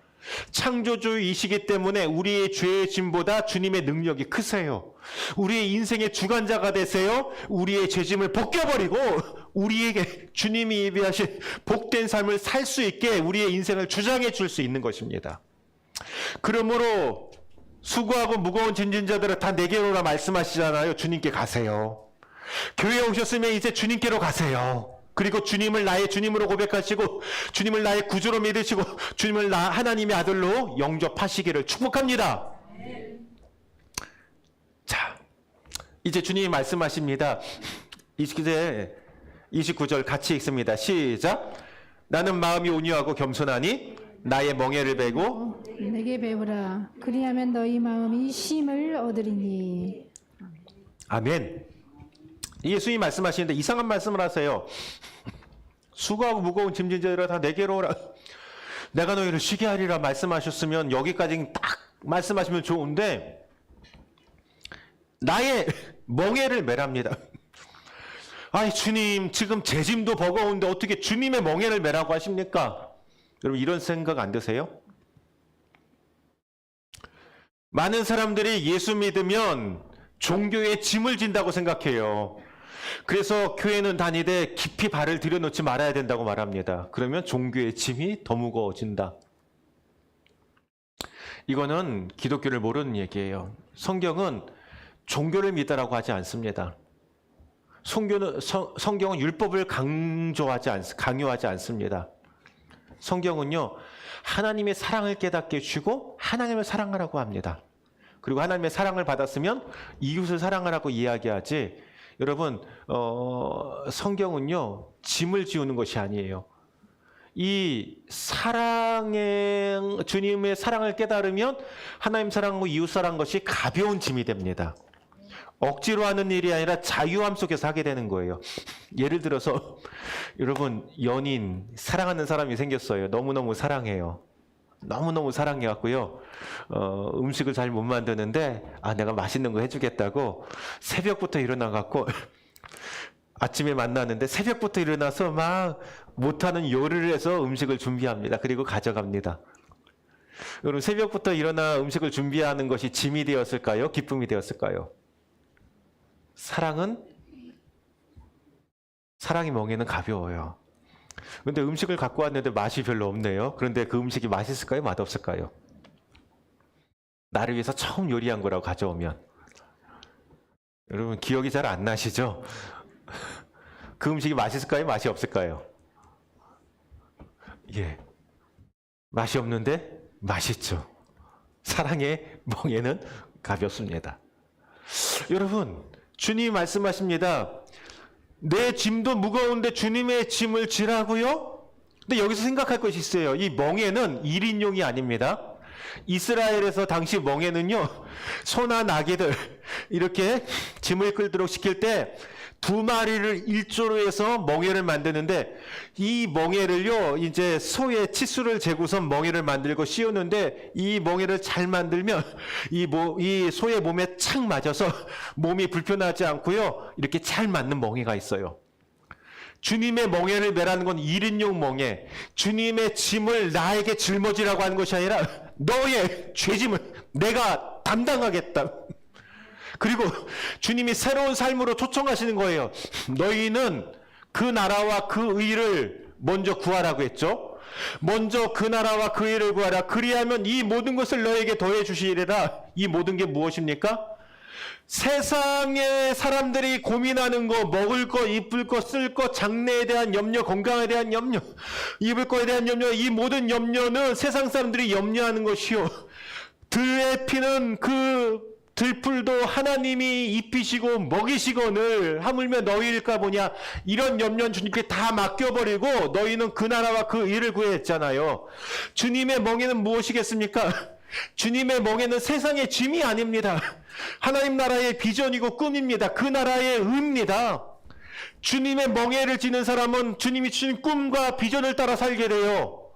창조주이시기 때문에 우리의 죄의 짐보다 주님의 능력이 크세요. 우리의 인생의 주관자가 되세요. 우리의 죄짐을 벗겨버리고 우리에게 주님이 예비하신 복된 삶을 살 수 있게 우리의 인생을 주장해 줄 수 있는 것입니다. 그러므로 수고하고 무거운 짐진 자들은 다 내게로 오라 말씀하시잖아요. 주님께 가세요. 교회에 오셨으면 이제 주님께로 가세요. 그리고 주님을 나의 주님으로 고백하시고 주님을 나의 구주로 믿으시고 주님을 하나님의 아들로 영접하시기를 축복합니다. 자, 이제 주님이 말씀하십니다. 29절 같이 읽습니다. 시작. 나는 마음이 온유하고 겸손하니 나의 멍에를 베고 내게 배우라. 그리하면 너희 마음이 쉼을 얻으리니. 아멘. 예수님이 말씀하시는데 이상한 말씀을 하세요. 수고하고 무거운 짐진 자들아 다 내게로 오라. 내가 너희를 쉬게 하리라 말씀하셨으면 여기까지 딱 말씀하시면 좋은데 나의 멍에를 매랍니다. 아이 주님 지금 제 짐도 버거운데 어떻게 주님의 멍에를 매라고 하십니까? 여러분 이런 생각 안 드세요? 많은 사람들이 예수 믿으면 종교에 짐을 진다고 생각해요. 그래서 교회는 다니되 깊이 발을 들여놓지 말아야 된다고 말합니다. 그러면 종교의 짐이 더 무거워진다. 이거는 기독교를 모르는 얘기예요. 성경은 종교를 믿으라고 하지 않습니다. 성경은 율법을 강요하지 않습니다. 성경은요, 하나님의 사랑을 깨닫게 해주고 하나님을 사랑하라고 합니다. 그리고 하나님의 사랑을 받았으면 이웃을 사랑하라고 이야기하지. 여러분, 성경은요, 짐을 지우는 것이 아니에요. 이 주님의 사랑을 깨달으면 하나님 사랑하고 이웃 사랑한 것이 가벼운 짐이 됩니다. 억지로 하는 일이 아니라 자유함 속에서 하게 되는 거예요. 예를 들어서 여러분 연인 사랑하는 사람이 생겼어요. 너무너무 사랑해요. 너무너무 사랑해갖고요. 음식을 잘 못 만드는데 내가 맛있는 거 해주겠다고 새벽부터 일어나갖고 아침에 만나는데 새벽부터 일어나서 막 못하는 요리를 해서 음식을 준비합니다. 그리고 가져갑니다. 여러분 새벽부터 일어나 음식을 준비하는 것이 짐이 되었을까요? 기쁨이 되었을까요? 사랑이 멍에는 가벼워요. 근데 음식을 갖고 왔는데 맛이 별로 없네요. 그런데 그 음식이 맛있을까요? 맛없을까요? 나를 위해서 처음 요리한 거라고 가져오면 여러분 기억이 잘 안 나시죠? 그 음식이 맛있을까요? 맛이 없을까요? 예, 맛이 없는데 맛있죠. 사랑의 멍에는 가볍습니다. 여러분 주님이 말씀하십니다. 내 짐도 무거운데 주님의 짐을 지라고요? 근데 여기서 생각할 것이 있어요. 이 멍에는 1인용이 아닙니다. 이스라엘에서 당시 멍에는요, 소나 나귀들 이렇게 짐을 끌도록 시킬 때 2마리를 일조로 해서 멍에를 만드는데 이 멍에를요 이제 소의 치수를 재고선 멍에를 만들고 씌우는데 이 멍에를 잘 만들면 이 소의 몸에 착 맞아서 몸이 불편하지 않고요 이렇게 잘 맞는 멍에가 있어요. 주님의 멍에를 매라는 건 1인용 멍에, 주님의 짐을 나에게 짊어지라고 하는 것이 아니라 너의 죄짐을 내가 담당하겠다. 그리고 주님이 새로운 삶으로 초청하시는 거예요. 너희는 그 나라와 그 의를 먼저 구하라고 했죠. 먼저 그 나라와 그 의를 구하라. 그리하면 이 모든 것을 너에게 더해 주시리라. 이 모든 게 무엇입니까? 세상의 사람들이 고민하는 거, 먹을 거, 입을 거, 쓸 거, 장래에 대한 염려, 건강에 대한 염려, 입을 거에 대한 염려, 이 모든 염려는 세상 사람들이 염려하는 것이요. 들에 피는 그 들풀도 하나님이 입히시고 먹이시거늘 하물며 너희일까 보냐. 이런 염려는 주님께 다 맡겨버리고 너희는 그 나라와 그 의를 구했잖아요. 주님의 멍에는 무엇이겠습니까? 주님의 멍에는 세상의 짐이 아닙니다. 하나님 나라의 비전이고 꿈입니다. 그 나라의 의입니다. 주님의 멍에를 지는 사람은 주님이 주신 꿈과 비전을 따라 살게 돼요.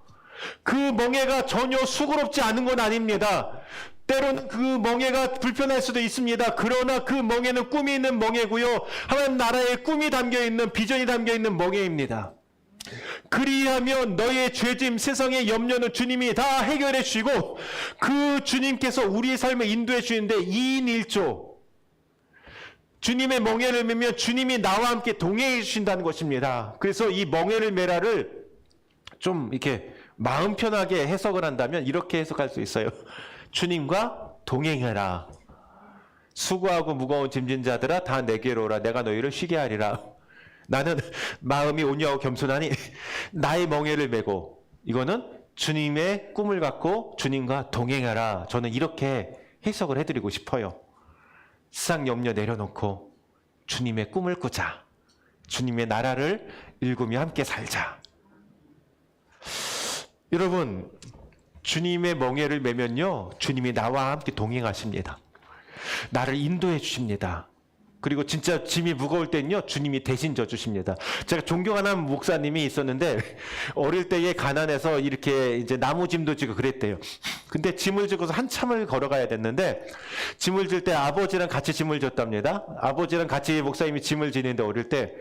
그 멍에가 전혀 수고롭지 않은 건 아닙니다. 때로는 그 멍에가 불편할 수도 있습니다. 그러나 그 멍에는 꿈이 있는 멍에고요. 하나님 나라의 꿈이 담겨있는 비전이 담겨있는 멍에입니다. 그리하면 너의 죄짐, 세상의 염려는 주님이 다 해결해 주시고 그 주님께서 우리의 삶을 인도해 주시는데 2인 1조. 주님의 멍에를 매면 주님이 나와 함께 동행해 주신다는 것입니다. 그래서 이 멍에를 매라를 좀 이렇게 마음 편하게 해석을 한다면 이렇게 해석할 수 있어요. 주님과 동행해라. 수고하고 무거운 짐진 자들아 다 내게로 오라. 내가 너희를 쉬게 하리라. 나는 마음이 온유하고 겸손하니 나의 멍에를 메고 이거는 주님의 꿈을 갖고 주님과 동행하라. 저는 이렇게 해석을 해드리고 싶어요. 세상 염려 내려놓고 주님의 꿈을 꾸자. 주님의 나라를 일구며 함께 살자. 여러분 주님의 멍에를 메면요 주님이 나와 함께 동행하십니다. 나를 인도해 주십니다. 그리고 진짜 짐이 무거울 때는요 주님이 대신 져주십니다. 제가 존경하는 목사님이 있었는데 어릴 때에 가난해서 이렇게 이제 나무 짐도 지고 그랬대요. 근데 짐을 지고서 한참을 걸어가야 됐는데 짐을 질 때 아버지랑 같이 짐을 졌답니다. 아버지랑 같이 목사님이 짐을 지는데 어릴 때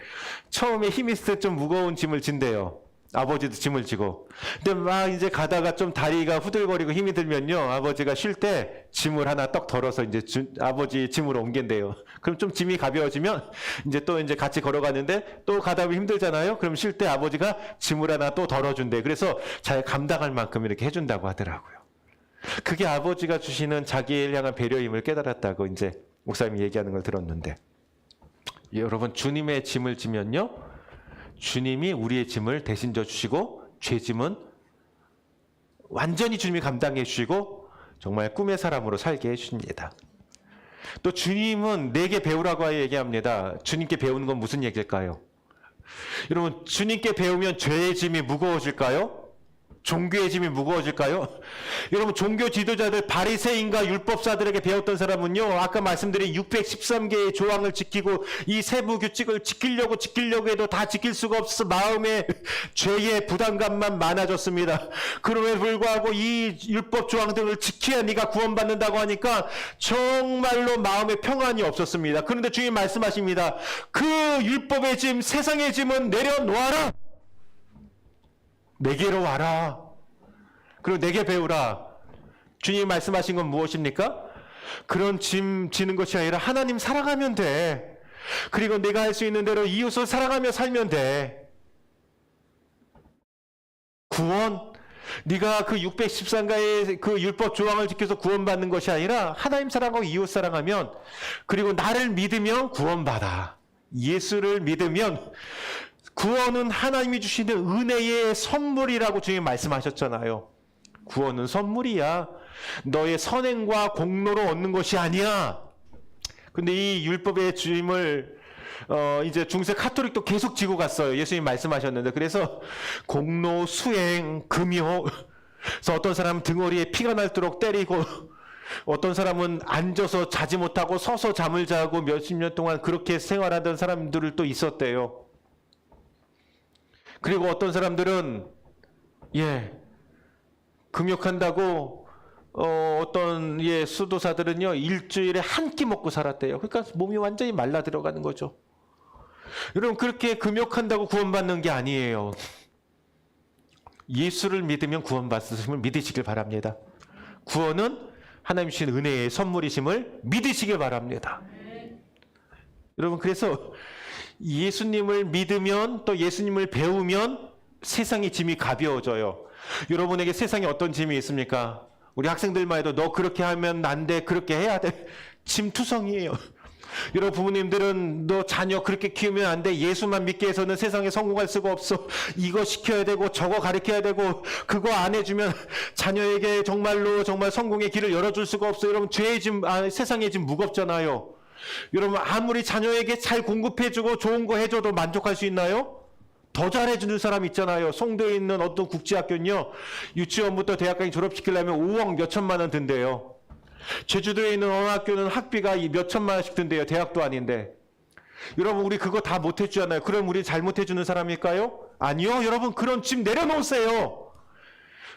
처음에 힘이 있을 때 좀 무거운 짐을 진대요. 아버지도 짐을 지고. 근데 막 이제 가다가 좀 다리가 후들거리고 힘이 들면요. 아버지가 쉴 때 짐을 하나 떡 덜어서 이제 아버지 짐으로 옮긴대요. 그럼 좀 짐이 가벼워지면 이제 또 이제 같이 걸어가는데 또 가다 보면 힘들잖아요. 그럼 쉴 때 아버지가 짐을 하나 또 덜어준대. 그래서 잘 감당할 만큼 이렇게 해준다고 하더라고요. 그게 아버지가 주시는 자기를 향한 배려임을 깨달았다고 이제 목사님이 얘기하는 걸 들었는데 여러분 주님의 짐을 지면요. 주님이 우리의 짐을 대신 져주시고 죄짐은 완전히 주님이 감당해 주시고 정말 꿈의 사람으로 살게 해주십니다. 또 주님은 내게 배우라고 얘기합니다. 주님께 배우는 건 무슨 얘기일까요? 여러분 주님께 배우면 죄의 짐이 무거워질까요? 종교의 짐이 무거워질까요? 여러분 종교 지도자들 바리새인과 율법사들에게 배웠던 사람은요. 아까 말씀드린 613개의 조항을 지키고 이 세부 규칙을 지키려고 해도 다 지킬 수가 없어 마음에 죄의 부담감만 많아졌습니다. 그럼에도 불구하고 이 율법 조항들을 지켜야 네가 구원받는다고 하니까 정말로 마음에 평안이 없었습니다. 그런데 주님 말씀하십니다. 그 율법의 짐, 세상의 짐은 내려놓아라. 내게로 와라. 그리고 내게 배우라. 주님이 말씀하신 건 무엇입니까? 그런 짐 지는 것이 아니라 하나님 사랑하면 돼. 그리고 내가 할 수 있는 대로 이웃을 사랑하며 살면 돼. 구원, 네가 그 613가의 그 율법 조항을 지켜서 구원받는 것이 아니라 하나님 사랑하고 이웃 사랑하면, 그리고 나를 믿으면 구원받아. 예수를 믿으면 구원은 하나님이 주시는 은혜의 선물이라고 주님 말씀하셨잖아요. 구원은 선물이야. 너의 선행과 공로로 얻는 것이 아니야. 근데 이 율법의 짐을 이제 중세 카톨릭도 계속 지고 갔어요. 예수님 말씀하셨는데. 그래서 공로, 수행, 금요. 그래서 어떤 사람은 등허리에 피가 날도록 때리고, 어떤 사람은 앉아서 자지 못하고 서서 잠을 자고 몇십 년 동안 그렇게 생활하던 사람들도 또 있었대요. 그리고 어떤 사람들은 금욕한다고 어떤 수도사들은요 일주일에 한 끼 먹고 살았대요. 그러니까 몸이 완전히 말라 들어가는 거죠. 여러분 그렇게 금욕한다고 구원받는 게 아니에요. 예수를 믿으면 구원받으심을 믿으시길 바랍니다. 구원은 하나님 주신 은혜의 선물이심을 믿으시길 바랍니다. 여러분 그래서 예수님을 믿으면 또 예수님을 배우면 세상의 짐이 가벼워져요. 여러분에게 세상에 어떤 짐이 있습니까? 우리 학생들만 해도 너 그렇게 하면 안 돼, 그렇게 해야 돼. 짐투성이에요. 여러분 부모님들은 너 자녀 그렇게 키우면 안 돼, 예수만 믿게 해서는 세상에 성공할 수가 없어. 이거 시켜야 되고 저거 가르쳐야 되고 그거 안 해주면 자녀에게 정말로 정말 성공의 길을 열어줄 수가 없어요. 여러분 죄의 짐, 세상의 짐 무겁잖아요. 여러분 아무리 자녀에게 잘 공급해주고 좋은 거 해줘도 만족할 수 있나요? 더 잘해주는 사람 있잖아요. 송도에 있는 어떤 국제학교는요, 유치원부터 대학까지 졸업시키려면 5억 몇 천만 원 든대요. 제주도에 있는 어느 학교는 학비가 몇 천만 원씩 든대요. 대학도 아닌데. 여러분 우리 그거 다 못해주잖아요. 그럼 우리 잘못해주는 사람일까요? 아니요. 여러분 그런 짐 내려놓으세요.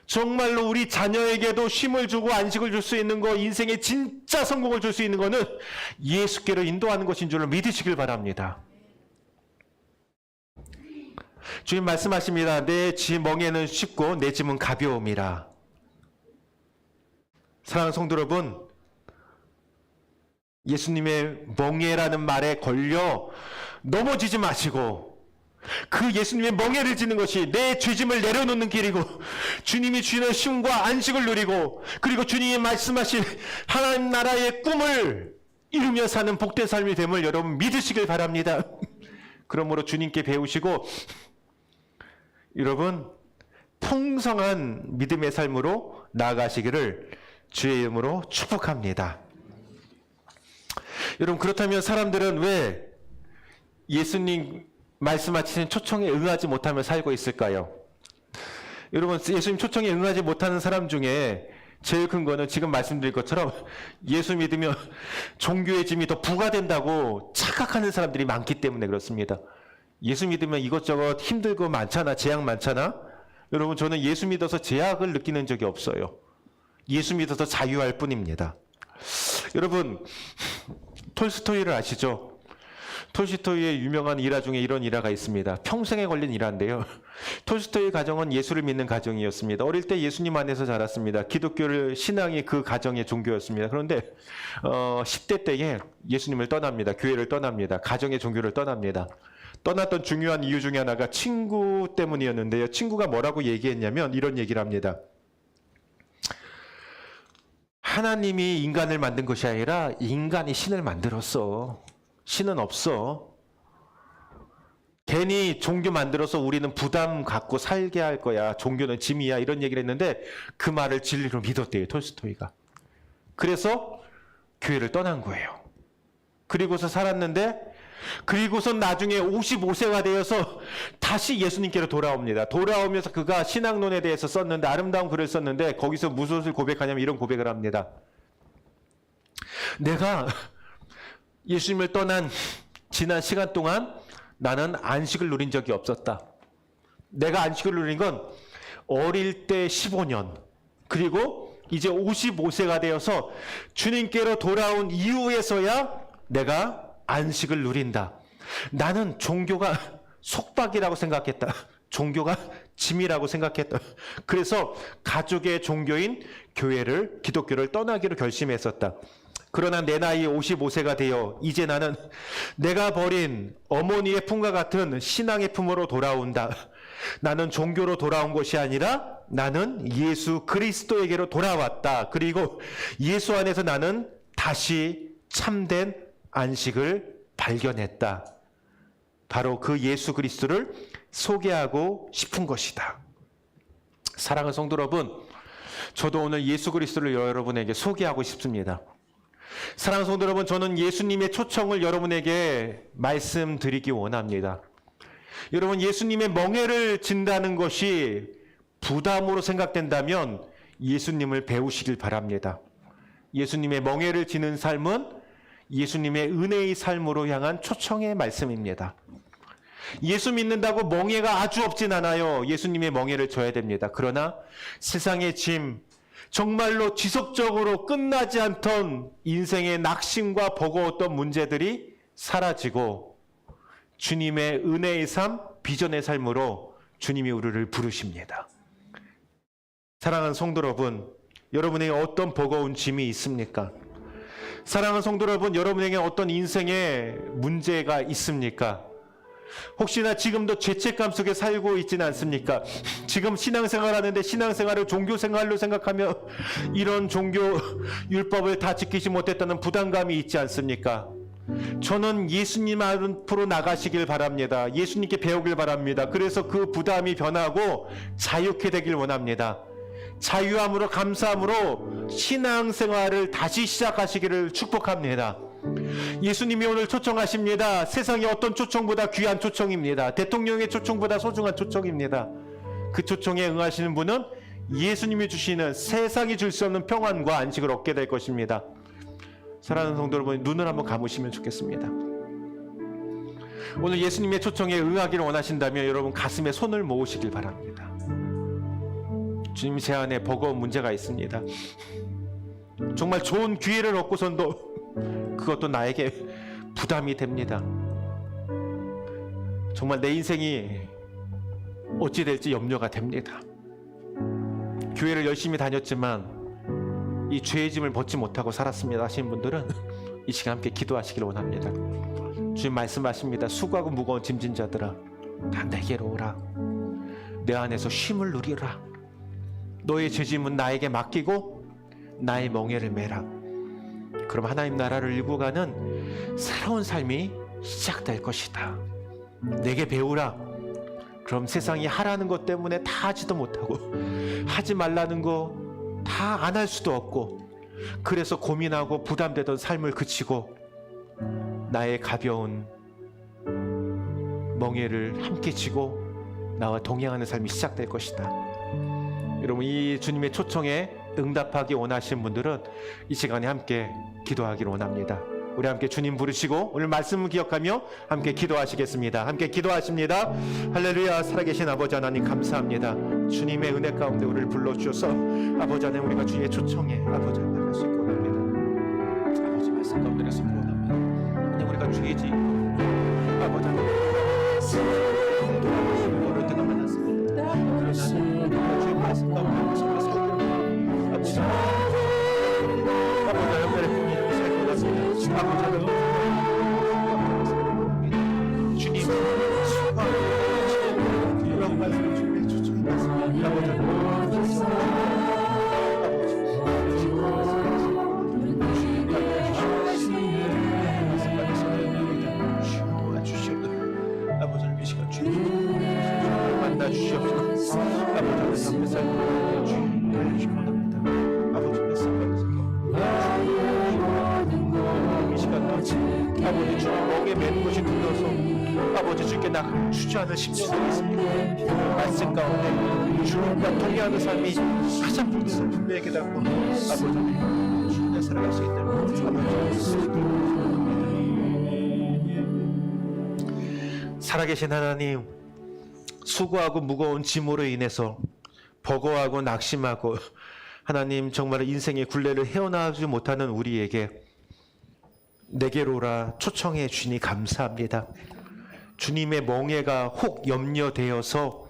정말로 우리 자녀에게도 쉼을 주고 안식을 줄 수 있는 거, 인생에 진짜 성공을 줄 수 있는 거는 예수께로 인도하는 것인 줄을 믿으시길 바랍니다. 주님 말씀하십니다. 내 멍에는 쉽고 내 짐은 가벼움이라. 사랑하는 성도 여러분, 예수님의 멍에라는 말에 걸려 넘어지지 마시고 그 예수님의 멍에를 지는 것이 내 죄짐을 내려놓는 길이고 주님이 주시는 쉼과 안식을 누리고 그리고 주님이 말씀하신 하나님 나라의 꿈을 이루며 사는 복된 삶이 됨을 여러분 믿으시길 바랍니다. 그러므로 주님께 배우시고 여러분 풍성한 믿음의 삶으로 나아가시기를 주의 이름으로 축복합니다. 여러분 그렇다면 사람들은 왜 예수님 말씀하시는 초청에 응하지 못하며 살고 있을까요? 여러분 예수님 초청에 응하지 못하는 사람 중에 제일 큰 거는 지금 말씀드린 것처럼 예수 믿으면 종교의 짐이 더 부과된다고 착각하는 사람들이 많기 때문에 그렇습니다. 예수 믿으면 이것저것 힘들고 많잖아, 제약 많잖아. 여러분 저는 예수 믿어서 제약을 느끼는 적이 없어요. 예수 믿어서 자유할 뿐입니다. 여러분 톨스토이를 아시죠? 톨스토이의 유명한 일화 중에 이런 일화가 있습니다. 평생에 걸린 일화인데요. 톨스토이 가정은 예수를 믿는 가정이었습니다. 어릴 때 예수님 안에서 자랐습니다. 기독교를 신앙이 그 가정의 종교였습니다. 그런데 10대 때에 예수님을 떠납니다. 교회를 떠납니다. 가정의 종교를 떠납니다. 떠났던 중요한 이유 중에 하나가 친구 때문이었는데요. 친구가 뭐라고 얘기했냐면 이런 얘기를 합니다. 하나님이 인간을 만든 것이 아니라 인간이 신을 만들었어. 신은 없어. 괜히 종교 만들어서 우리는 부담 갖고 살게 할 거야. 종교는 짐이야. 이런 얘기를 했는데 그 말을 진리로 믿었대요. 톨스토이가. 그래서 교회를 떠난 거예요. 그리고서 살았는데 그리고선 나중에 55세가 되어서 다시 예수님께로 돌아옵니다. 돌아오면서 그가 신앙론에 대해서 썼는데, 아름다운 글을 썼는데, 거기서 무엇을 고백하냐면 이런 고백을 합니다. 내가 예수님을 떠난 지난 시간 동안 나는 안식을 누린 적이 없었다. 내가 안식을 누린 건 어릴 때 15년, 그리고 이제 55세가 되어서 주님께로 돌아온 이후에서야 내가 안식을 누린다. 나는 종교가 속박이라고 생각했다. 종교가 짐이라고 생각했다. 그래서 가족의 종교인 교회를, 기독교를 떠나기로 결심했었다. 그러나 내 나이 55세가 되어 이제 나는 내가 버린 어머니의 품과 같은 신앙의 품으로 돌아온다. 나는 종교로 돌아온 것이 아니라 나는 예수 그리스도에게로 돌아왔다. 그리고 예수 안에서 나는 다시 참된 안식을 발견했다. 바로 그 예수 그리스도를 소개하고 싶은 것이다. 사랑하는 성도 여러분, 저도 오늘 예수 그리스도를 여러분에게 소개하고 싶습니다. 사랑하는 성도 여러분, 저는 예수님의 초청을 여러분에게 말씀드리기 원합니다. 여러분, 예수님의 멍에를 진다는 것이 부담으로 생각된다면 예수님을 배우시길 바랍니다. 예수님의 멍에를 지는 삶은 예수님의 은혜의 삶으로 향한 초청의 말씀입니다. 예수 믿는다고 멍에가 아주 없진 않아요. 예수님의 멍에를 져야 됩니다. 그러나 세상의 짐, 정말로 지속적으로 끝나지 않던 인생의 낙심과 버거웠던 문제들이 사라지고 주님의 은혜의 삶, 비전의 삶으로 주님이 우리를 부르십니다. 사랑하는 성도 여러분, 여러분에게 어떤 버거운 짐이 있습니까? 사랑하는 성도 여러분, 여러분에게 어떤 인생의 문제가 있습니까? 혹시나 지금도 죄책감 속에 살고 있지는 않습니까? 지금 신앙생활 하는데 신앙생활을 종교생활로 생각하며 이런 종교 율법을 다 지키지 못했다는 부담감이 있지 않습니까? 저는 예수님 앞으로 나가시길 바랍니다. 예수님께 배우길 바랍니다. 그래서 그 부담이 변하고 자유케 되길 원합니다. 자유함으로, 감사함으로 신앙생활을 다시 시작하시기를 축복합니다. 예수님이 오늘 초청하십니다. 세상의 어떤 초청보다 귀한 초청입니다. 대통령의 초청보다 소중한 초청입니다. 그 초청에 응하시는 분은 예수님이 주시는 세상이 줄 수 없는 평안과 안식을 얻게 될 것입니다. 사랑하는 성도 여러분, 눈을 한번 감으시면 좋겠습니다. 오늘 예수님의 초청에 응하기를 원하신다면 여러분 가슴에 손을 모으시길 바랍니다. 주님, 제 안에 버거운 문제가 있습니다. 정말 좋은 기회를 얻고선도 그것도 나에게 부담이 됩니다. 정말 내 인생이 어찌 될지 염려가 됩니다. 교회를 열심히 다녔지만 이 죄의 짐을 벗지 못하고 살았습니다 하시는 분들은 이 시간 함께 기도하시길 원합니다. 주님 말씀하십니다. 수고하고 무거운 짐진 자들아, 다 내게로 오라. 내 안에서 쉼을 누리라. 너의 죄짐은 나에게 맡기고 나의 멍에를 메라. 그럼 하나님 나라를 일구가는 새로운 삶이 시작될 것이다. 내게 배우라. 그럼 세상이 하라는 것 때문에 다 하지도 못하고 하지 말라는 거 다 안 할 수도 없고, 그래서 고민하고 부담되던 삶을 그치고 나의 가벼운 멍에를 함께 지고 나와 동행하는 삶이 시작될 것이다. 여러분, 이 주님의 초청에 응답하기 원하시는 분들은 이 시간에 함께 기도하기를 원합니다. 우리 함께 주님 부르시고 오늘 말씀을 기억하며 함께 기도하시겠습니다. 함께 기도하십니다. 할렐루야. 살아계신 아버지 하나님 감사합니다. 주님의 은혜 가운데 우리를 불러주셔서 아버지 하나님, 우리가 주의 초청에 아버지 나갈 수 있고 원합니다. 아버지 말씀 가운데 서 원합니다. 하나님, 우리가 주의 지 아버지 하나님 어릴 때가 많았습니다. 그러나 우리가 주의 말씀 가운데 서 아버지 주님 이런 말씀을 주님의 초청에 아버지 이 시간 주님 만나 주시옵소서. 아버지 옆에 살고 주님 달려주시기 원합니다. 아버지 말씀 받으세요. 이 시간 아버지 아버지 주 멍에 매는 것이 두려워서 아버지 주께 나가면 주저하는 심정이 있습니다. 말씀 가운데 주님과 동의하는 삶이 가장 큰 것을 분명히 깨닫고 아버지 주님과 살아갈 수 있도록 아버지 살아계신 하나님, 수고하고 무거운 짐으로 인해서 버거워하고 낙심하고 하나님 정말 인생의 굴레를 헤어나오지 못하는 우리에게 내게로라 초청해 주시니 감사합니다. 주님의 멍에가 혹 염려되어서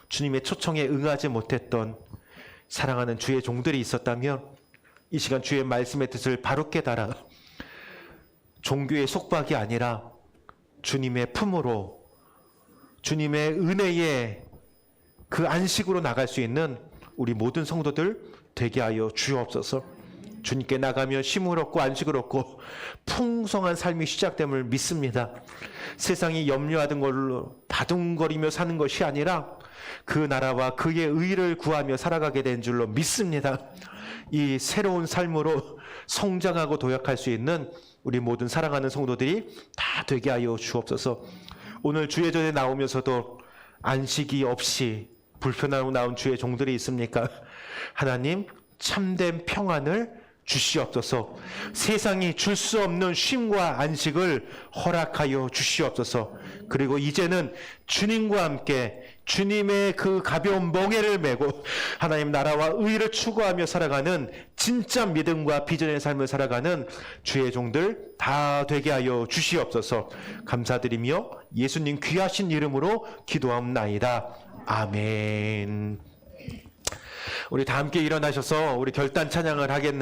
주님의 초청에 응하지 못했던 사랑하는 주의 종들이 있었다면 이 시간 주의 말씀의 뜻을 바로 깨달아 종교의 속박이 아니라 주님의 품으로 주님의 은혜의 그 안식으로 나갈 수 있는 우리 모든 성도들 되게 하여 주옵소서. 주님께 나가며 쉼을 얻고 안식을 얻고 풍성한 삶이 시작됨을 믿습니다. 세상이 염려하던 걸로 바둥거리며 사는 것이 아니라 그 나라와 그의 의를 구하며 살아가게 된 줄로 믿습니다. 이 새로운 삶으로 성장하고 도약할 수 있는 우리 모든 사랑하는 성도들이 다 되게 하여 주옵소서. 오늘 주예전에 나오면서도 안식이 없이 불편하고 나온 주의 종들이 있습니까? 하나님 참된 평안을 주시옵소서. 세상이 줄 수 없는 쉼과 안식을 허락하여 주시옵소서. 그리고 이제는 주님과 함께 주님의 그 가벼운 멍에를 메고 하나님 나라와 의를 추구하며 살아가는 진짜 믿음과 비전의 삶을 살아가는 주의 종들 다 되게 하여 주시옵소서. 감사드리며 예수님 귀하신 이름으로 기도하옵나이다. 아멘. 우리 다 함께 일어나셔서 우리 결단 찬양을 하겠는데